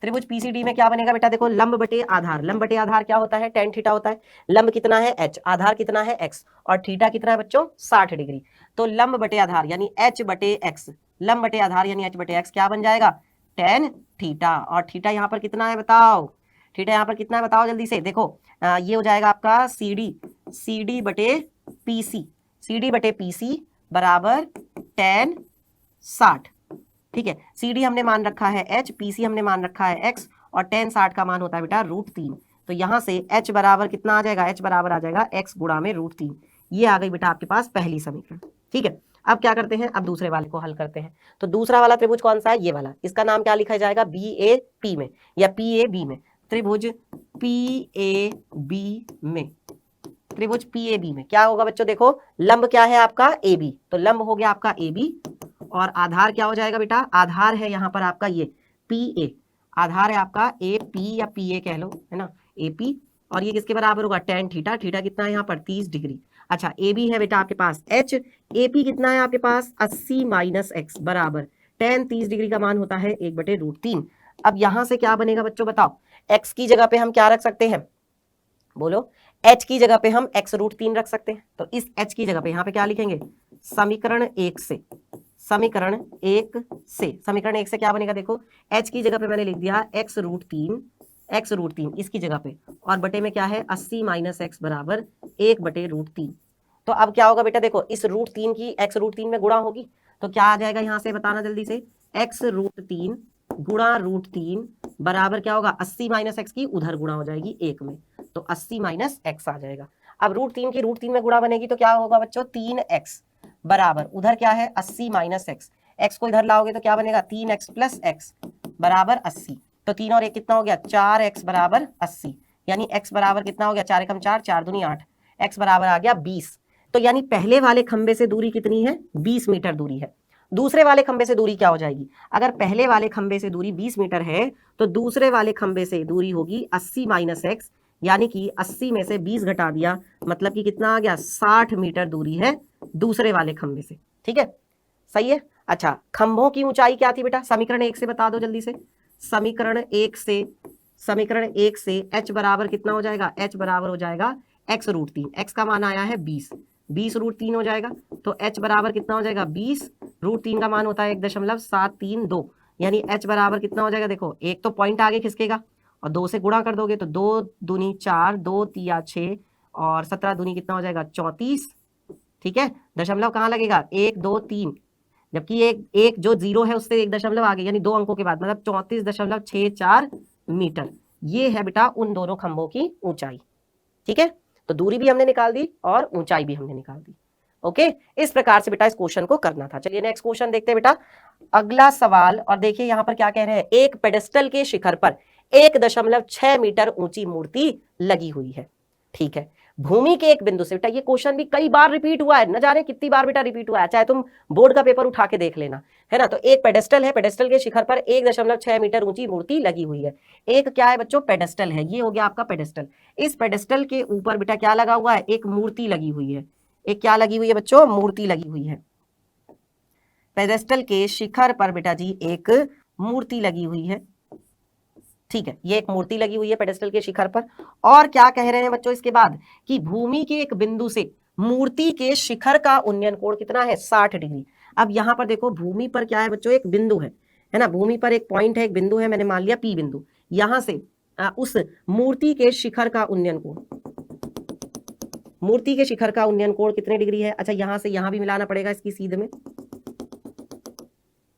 त्रिभुज PCD में क्या बनेगा बेटा, देखो लंब बटे आधार, लंब बटे आधार क्या होता है, tan थीटा होता है। लंब कितना है h, आधार कितना है x, और थीटा कितना है बच्चों 60 डिग्री। तो लंब बटे आधार यानी h बटे x, लंब बटे आधार यानी h बटे x क्या बन जाएगा, tan थीटा। और थीटा यहाँ पर कितना है बताओ, थीटा यहाँ पर कितना है बताओ जल्दी से, देखो ये हो जाएगा आपका CD बटे PC बराबर tan 60। ठीक है, CD हमने मान रखा है h, PC हमने मान रखा है x, और tan 60 का मान होता है बेटा √3। तो यहाँ से h बराबर कितना आ जाएगा, h बराबर आ जाएगा x गुणा में √3। ये आ गई बेटा आपके पास पहली समीकरण। ठीक है, अब क्या करते हैं, अब दूसरे वाले को हल करते हैं। तो दूसरा वाला त्रिभुज कौन सा है, ये वाला, इसका नाम क्या लिखा जाएगा, BAP में या PAB में, त्रिभुज PAB में, त्रिभुज PAB में क्या होगा बच्चों, देखो लंब क्या है आपका AB, तो लंब हो गया आपका AB, और आधार क्या हो जाएगा बेटा, आधार है यहाँ पर आपका ये PA, आधार है आपका AP या PA कह लो, है ना AP, और ये किसके बराबर होगा, tan थीटा, थीटा कितना है यहाँ पर 30 डिग्री। अच्छा AB है बेटा आपके पास h, AP कितना है आपके पास 80 - x बराबर tan 30 डिग्री का मान होता है 1/√3। अब यहां से क्या बनेगा बच्चों बताओ, x की जगह पे हम क्या रख सकते हैं, बोलो, h की जगह पे हम x√3 रख सकते हैं, तो इस h की जगह पे यहाँ पे क्या लिखेंगे, समीकरण 1 से, समीकरण 1 से, समीकरण 1 से क्या बनेगा, देखो h की जगह पे मैंने लिख दिया x√3 इसकी जगह पे, और बटे में क्या है 80 - x बराबर 1/√3। तो अब क्या होगा बेटा, देखो इस √3 की x√3 में गुणा होगी, तो क्या आ जाएगा यहाँ से बताना जल्दी से, x√3 गुणा √3 बराबर क्या होगा, 80 - x की उधर गुणा हो जाएगी 1 में, तो 80 - x आ जाएगा। अब √3 की √3 में गुणा बनेगी तो क्या होगा बच्चों, 3x बराबर उधर क्या है 80 - x, x को इधर लाओगे तो क्या बनेगा 3x + x बराबर 80, तो 3 और 1 कितना हो गया 4x बराबर 80, यानी x बराबर कितना हो गया 4 एकम 4, 4 दूनी 8, x बराबर आ गया 20। तो यानी पहले वाले खंबे से दूरी कितनी है, 20 मीटर दूरी है। दूसरे वाले खंबे से दूरी क्या हो जाएगी, अगर पहले वाले खंबे से दूरी 20 मीटर है तो दूसरे वाले खंबे से दूरी होगी 80 - x, यानी कि 80 में से 20 घटा दिया, मतलब कि कितना आ गया 60 मीटर दूरी है दूसरे वाले खंबे से। ठीक है, सही है। अच्छा, खंभों की ऊंचाई क्या थी बेटा, समीकरण 1 से बता दो जल्दी से, समीकरण 1 से h बराबर कितना हो जाएगा, h बराबर हो जाएगा x√3, x का मान आया है 20, 20√3 हो जाएगा, तो h बराबर कितना हो जाएगा 20√3 का मान होता है 1.732, यानी h बराबर कितना हो जाएगा, देखो एक तो पॉइंट आगे खिसकेगा और 2 से गुणा कर दोगे तो 2 दूनी 4, 2 तिया 6 और 17 दूनी कितना हो जाएगा 34। ठीक है, दशमलव कहाँ लगेगा 1 2 3, जबकि एक जो 0 है उससे 1 दशमलव आगे, यानी 2 अंकों के बाद, मतलब 34.64 मीटर। ये है बेटा उन दोनों खंभों की ऊंचाई। ठीक है, तो दूरी भी हमने निकाल दी और ऊंचाई भी हमने निकाल दी। ओके, इस प्रकार से बेटा इस क्वेश्चन को करना था। चलिए नेक्स्ट क्वेश्चन देखते हैं बेटा, अगला सवाल। और देखिए यहां पर क्या कह रहे हैं, एक पेडेस्टल के शिखर पर 1.6 मीटर ऊंची मूर्ति लगी हुई है। ठीक है, भूमि के एक बिंदु से, बेटा ये क्वेश्चन भी कई बार रिपीट हुआ है, न जाने कितनी बार बेटा रिपीट हुआ है, चाहे तुम बोर्ड का पेपर उठा के देख लेना, है ना। तो एक पेडेस्टल है, पेडेस्टल के शिखर पर 1.6 मीटर ऊंची मूर्ति लगी हुई है। एक क्या है बच्चों, पेडेस्टल है, ये हो गया आपका पेडेस्टल। इस पेडेस्टल के ऊपर बेटा क्या लगा हुआ है, एक मूर्ति लगी हुई है। एक क्या लगी हुई है बच्चों, मूर्ति लगी हुई है। पेडेस्टल के शिखर पर बेटा जी एक मूर्ति लगी हुई है। ठीक है, ये एक मूर्ति लगी हुई है पेडेस्टल के शिखर पर। और क्या कह रहे हैं बच्चों इसके बाद, कि भूमि के एक बिंदु से मूर्ति के शिखर का उन्नयन कोण कितना है, 60 डिग्री। अब यहां पर देखो भूमि पर क्या है बच्चों, एक बिंदु है ना, भूमि पर एक पॉइंट है, एक बिंदु है, मैंने मान लिया P बिंदु। यहां से उस मूर्ति के शिखर का उन्नयन कोण, मूर्ति के शिखर का उन्नयन कोण कितने डिग्री है। अच्छा, यहां से यहां भी मिलाना पड़ेगा इसकी सीध में,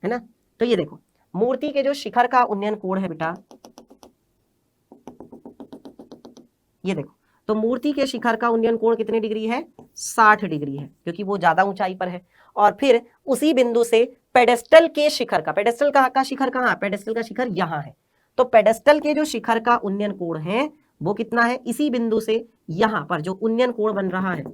है ना। तो ये देखो मूर्ति के जो शिखर का उन्नयन कोण है बेटा, ये देखो, तो मूर्ति के शिखर का उन्नयन कोण कितने डिग्री है, 60 डिग्री है, क्योंकि वो ज्यादा ऊंचाई पर है। और फिर उसी बिंदु से पेडेस्टल के शिखर का, पेडेस्टल का शिखर कहाँ, पेडेस्टल का शिखर यहाँ है, तो पेडेस्टल के जो शिखर का उन्नयन कोण है वो कितना है, इसी बिंदु से यहाँ पर जो उन्नयन कोण बन रहा है,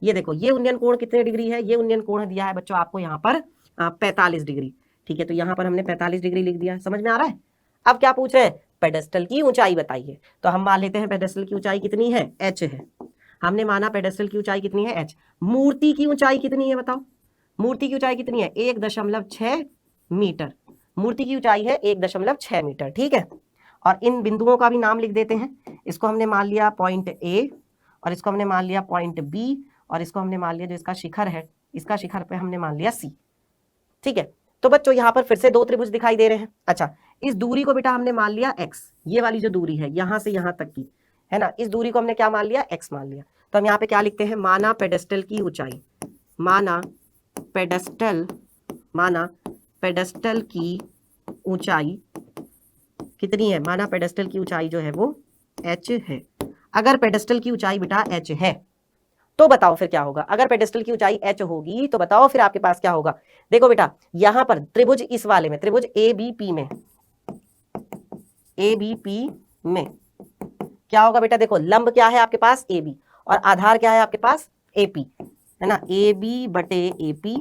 ये देखो ये उन्नयन कोण कितने डिग्री है, ये उन्नयन कोण दिया है बच्चों आपको यहाँ पर 45 डिग्री। ठीक है, तो यहाँ पर हमने 45 डिग्री लिख दिया, समझ में आ रहा है। अब क्या पूछ रहे हैं, पेडेस्टल की ऊंचाई बताइए, तो हम मान लेते हैं पेडेस्टल की ऊंचाई कितनी है, h है। हमने माना पेडेस्टल की ऊंचाई कितनी है, h। मूर्ति की ऊंचाई कितनी है बताओ, मूर्ति की ऊंचाई कितनी है, 1.6 मीटर। मूर्ति की ऊंचाई है 1.6 मीटर। ठीक है, और इन बिंदुओं का भी नाम लिख देते हैं। इसको हमने मान लिया पॉइंट A, और इसको हमने मान लिया पॉइंट B, और इसको हमने मान लिया जो इसका शिखर है, इसका शिखर पे हमने मान लिया C। ठीक है, तो बच्चों यहाँ पर फिर से दो त्रिभुज दिखाई दे रहे हैं। अच्छा, इस दूरी को बेटा हमने मान लिया x, ये वाली जो दूरी है यहाँ से यहाँ तक की, है ना, इस दूरी को हमने क्या मान लिया, x मान लिया। तो हम यहाँ पे क्या लिखते हैं, माना पेडेस्टल की ऊंचाई, माना पेडेस्टल की ऊंचाई कितनी है, माना पेडेस्टल की ऊंचाई जो है वो h है। अगर पेडेस्टल की ऊंचाई बेटा h है तो बताओ फिर क्या होगा, अगर पेडेस्टल की ऊंचाई h होगी तो बताओ फिर आपके पास क्या होगा। देखो बेटा यहां पर त्रिभुज, इस वाले में त्रिभुज ABP में क्या होगा बेटा, देखो लंब क्या है आपके पास AB, और आधार क्या है आपके पास AP, है ना। AB बटे AP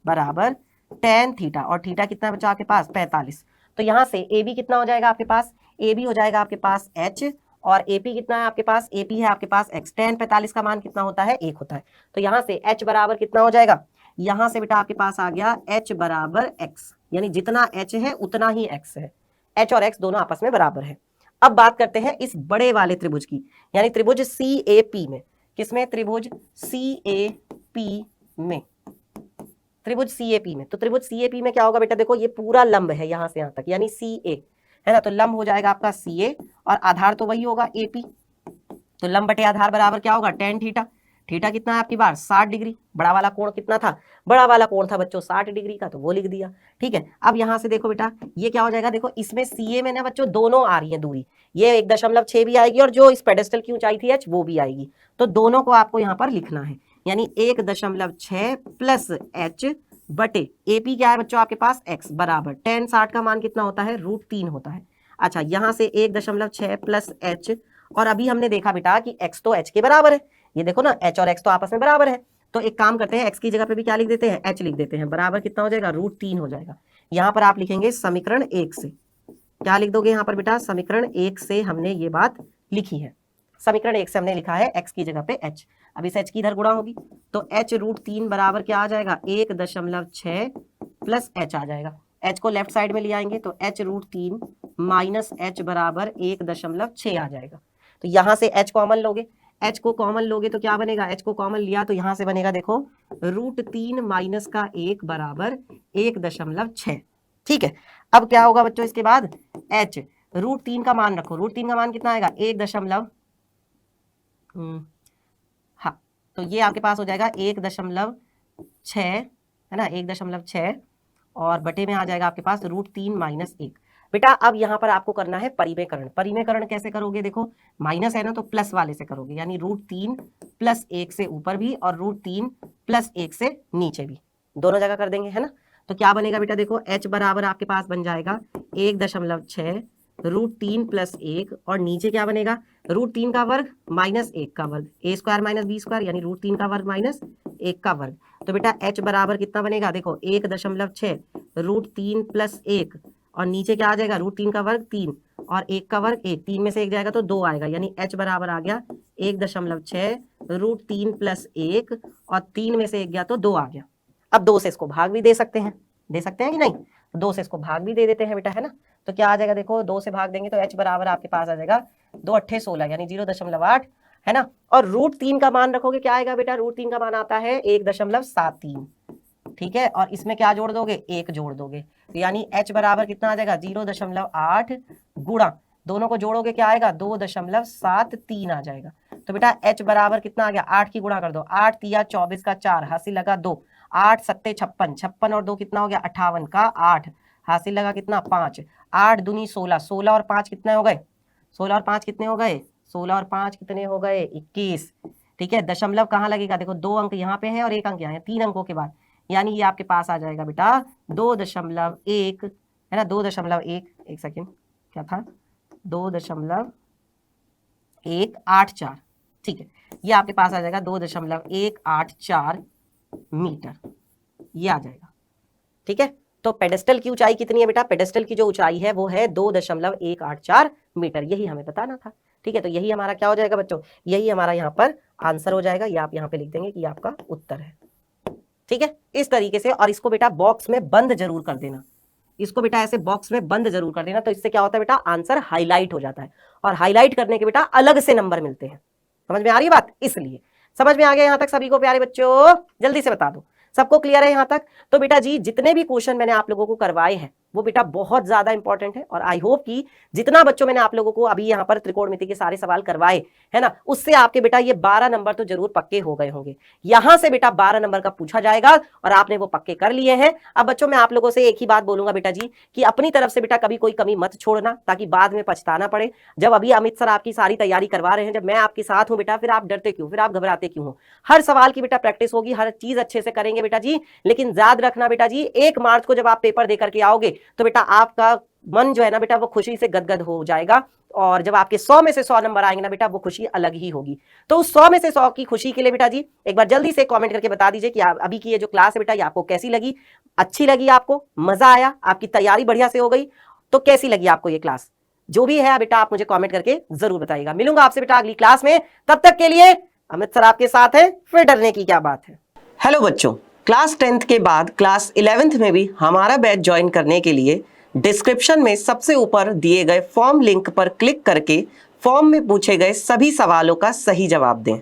बराबर tan थीटा, और थीटा कितना बचा आपके पास 45। तो यहां से AB कितना हो जाएगा आपके पास, AB हो जाएगा आपके पास h, और AP कितना है आपके पास, AP है आपके पास x। tan 45 का मान कितना होता है, 1 होता है। तो यहाँ से h बराबर कितना हो जाएगा, यहाँ से बेटा आपके पास आ गया h बराबर x, यानी जितना h है उतना ही x है, h और x दोनों आपस में बराबर है। अब बात करते हैं इस बड़े वाले त्रिभुज की, यानी त्रिभुज CAP में। किसमें? त्रिभुज CAP में। त्रिभुज CAP में, तो त्रिभुज CAP में क्या होगा बेटा? देखो ये पूरा लंब है यहां से यहां तक, यानी CA है ना, तो लंब हो जाएगा आपका CA और आधार तो वही होगा AP। तो लंब बटे आधार बराबर क्या होगा? tan theta. थीटा कितना है आपकी बार? 60 डिग्री। बड़ा वाला कोण कितना था? बड़ा वाला कोण था बच्चों 60 डिग्री का, तो वो लिख दिया। ठीक है, अब यहां से देखो बेटा ये क्या हो जाएगा? देखो इसमें CA में ना बच्चों दोनों आ रही है दूरी, ये 1.6 भी आएगी और जो इस पेडेस्टल की ऊंचाई थी h वो भी आएगी, तो दोनों को आपको यहाँ पर लिखना है, यानी 1.6 प्लस h बटे AP क्या है बच्चों आपके पास? x बराबर tan 60 का मान कितना होता है? √3 होता है। अच्छा, यहां से 1.6 प्लस h, और अभी हमने देखा बेटा कि x तो h के बराबर है, ये देखो ना h और x तो आपस में बराबर है, तो एक काम करते हैं x की जगह पे भी क्या लिख देते हैं? h लिख देते हैं, बराबर कितना हो जाएगा? √3 हो जाएगा। यहाँ पर आप लिखेंगे समीकरण 1 से, क्या लिख दोगे यहाँ पर बेटा? समीकरण 1 से हमने ये बात लिखी है, समीकरण 1 से हमने लिखा है x की जगह पे h। अब इस h की इधर गुणा होगी तो h √3 बराबर क्या आ जाएगा? 1.6 प्लस h आ जाएगा। h को लेफ्ट साइड में ले आएंगे तो h √3 माइनस h बराबर 1.6 आ जाएगा। तो यहाँ से h कॉमन लोगे, h को कॉमन लोगे तो क्या बनेगा? h को कॉमन लिया तो यहाँ से बनेगा देखो √3 माइनस का 1 बराबर 1.6। ठीक है, अब क्या होगा बच्चों इसके बाद? h √3 का मान रखो, √3 का मान कितना आएगा? 1. हाँ, तो ये आपके पास हो जाएगा 1.6 है ना, 1.6 और बटे में आ जाएगा आपके पास √3 माइनस 1। बेटा अब यहाँ पर आपको करना है परिमेयकरण। परिमेयकरण कैसे करोगे? देखो माइनस है ना, तो प्लस वाले से करोगे, यानी √3 प्लस 1 से ऊपर भी और √3 प्लस 1 से नीचे भी, दोनों जगह कर देंगे है ना। तो क्या बनेगा बेटा? देखो h बराबर आपके पास बन जाएगा 1.6 √3 प्लस 1 और नीचे क्या बनेगा? √3 का वर्ग माइनस 1 का वर्ग, a² माइनस b² यानी √3 का वर्ग माइनस 1 का वर्ग। तो बेटा h बराबर कितना बनेगा? देखो 1.6 √3 प्लस 1 और नीचे क्या आ जाएगा? √3 का वर्ग 3 और 1 का वर्ग 1, 3 में से 1 जाएगा तो 2 आएगा, यानी h बराबर आ गया 1.6 √3 प्लस 1 और 3 में से 1 गया तो 2 आ गया। अब 2 से इसको भाग भी दे सकते हैं कि नहीं? 2 से इसको भाग भी दे देते हैं बेटा, है ना। तो क्या आ जाएगा? देखो 2 से भाग देंगे तो h बराबर आपके पास आ जाएगा 2 8 16 यानी 0.8 है ना, और √3 का मान रखोगे क्या आएगा बेटा? √3 का मान आता है 1.73। ठीक है, और इसमें क्या जोड़ दोगे? 1 जोड़ दोगे, तो यानी h बराबर कितना आ जाएगा? 0.8 गुणा, दोनों को जोड़ोगे क्या आएगा? 2.73 आ जाएगा। तो बेटा h बराबर कितना आ गया? 8 की गुणा कर दो, 8 तिया 24 का 4 हासिल लगा 2, 8 सत्ते 56, 56 और 2 कितना हो गया? 58 का 8 हासिल लगा कितना? 5, 8 दूनी 16, 16 और 5 कितने हो गए? 16 और 5 कितने हो गए? 16 और 5 कितने हो गए? 21। ठीक है, दशमलव कहाँ लगेगा? देखो 2 अंक यहाँ पे है और 1 अंक यहाँ है, 3 अंकों के बाद, यानी ये आपके पास आ जाएगा बेटा 2.1 है ना, 2.1, एक सेकेंड क्या था? 2.184। ठीक है, ये आपके पास आ जाएगा 2.184 मीटर, ये आ जाएगा। ठीक है, तो पेडेस्टल की ऊंचाई कितनी है बेटा? पेडेस्टल की जो ऊंचाई है वो है 2.184 मीटर, यही हमें बताना था। ठीक है, तो यही हमारा क्या हो जाएगा बच्चों? यही हमारा यहाँ पर आंसर हो जाएगा, ये आप यहाँ पे लिख देंगे कि आपका उत्तर है। ठीक है, इस तरीके से, और इसको बेटा बॉक्स में बंद जरूर कर देना, इसको बेटा ऐसे बॉक्स में बंद जरूर कर देना, तो इससे क्या होता है बेटा? आंसर हाईलाइट हो जाता है, और हाईलाइट करने के बेटा अलग से नंबर मिलते हैं। समझ में आ रही है बात? इसलिए समझ में आ गया यहाँ तक सभी को प्यारे बच्चों? जल्दी से बता दो, सबको क्लियर है यहाँ तक? तो बेटा जी जितने भी क्वेश्चन मैंने आप लोगों को करवाए हैं वो बेटा बहुत ज्यादा इंपॉर्टेंट है, और आई होप कि जितना बच्चों मैंने आप लोगों को अभी यहाँ पर त्रिकोणमिति के सारे सवाल करवाए है ना, उससे आपके बेटा ये 12 नंबर तो जरूर पक्के हो गए होंगे। यहां से बेटा 12 नंबर का पूछा जाएगा और आपने वो पक्के कर लिए हैं। अब बच्चों मैं आप लोगों से एक ही बात बोलूंगा बेटा जी, कि अपनी तरफ से बेटा कभी कोई कमी मत छोड़ना, ताकि बाद में पछताना पड़े। जब अभी अमित सर आपकी सारी तैयारी करवा रहे हैं, जब मैं आपके साथ हूं बेटा, फिर आप डरते क्यों? फिर आप घबराते क्यों हो? हर सवाल की बेटा प्रैक्टिस होगी, हर चीज अच्छे से करेंगे बेटा जी, लेकिन याद रखना बेटा जी 1 मार्च को जब आप पेपर देकर के आओगे तो बेटा आपका मन जो है ना बेटा वो खुशी से गदगद हो जाएगा, और जब आपके 100 में से 100 नंबर आएंगे ना बेटा वो खुशी अलग ही होगी। तो उस 100 में से 100 की खुशी के लिए बेटा जी एक बार जल्दी से कमेंट करके बता दीजिए कि आप अभी की ये जो क्लास है बेटा ये आपको कैसी लगी, अच्छी लगी, आपको मजा आया, आपकी तैयारी बढ़िया से हो गई, तो कैसी लगी आपको ये क्लास? जो भी है बेटा आप मुझे कमेंट करके जरूर बताइएगा। मिलूंगा आपसे बेटा अगली क्लास में, तब तक के लिए अमित सर आपके साथ है, फिर डरने की क्या बात है। हेलो बच्चों, क्लास 10th के बाद क्लास 11th में भी हमारा बैच ज्वाइन करने के लिए डिस्क्रिप्शन में सबसे ऊपर दिए गए फॉर्म लिंक पर क्लिक करके फॉर्म में पूछे गए सभी सवालों का सही जवाब दें।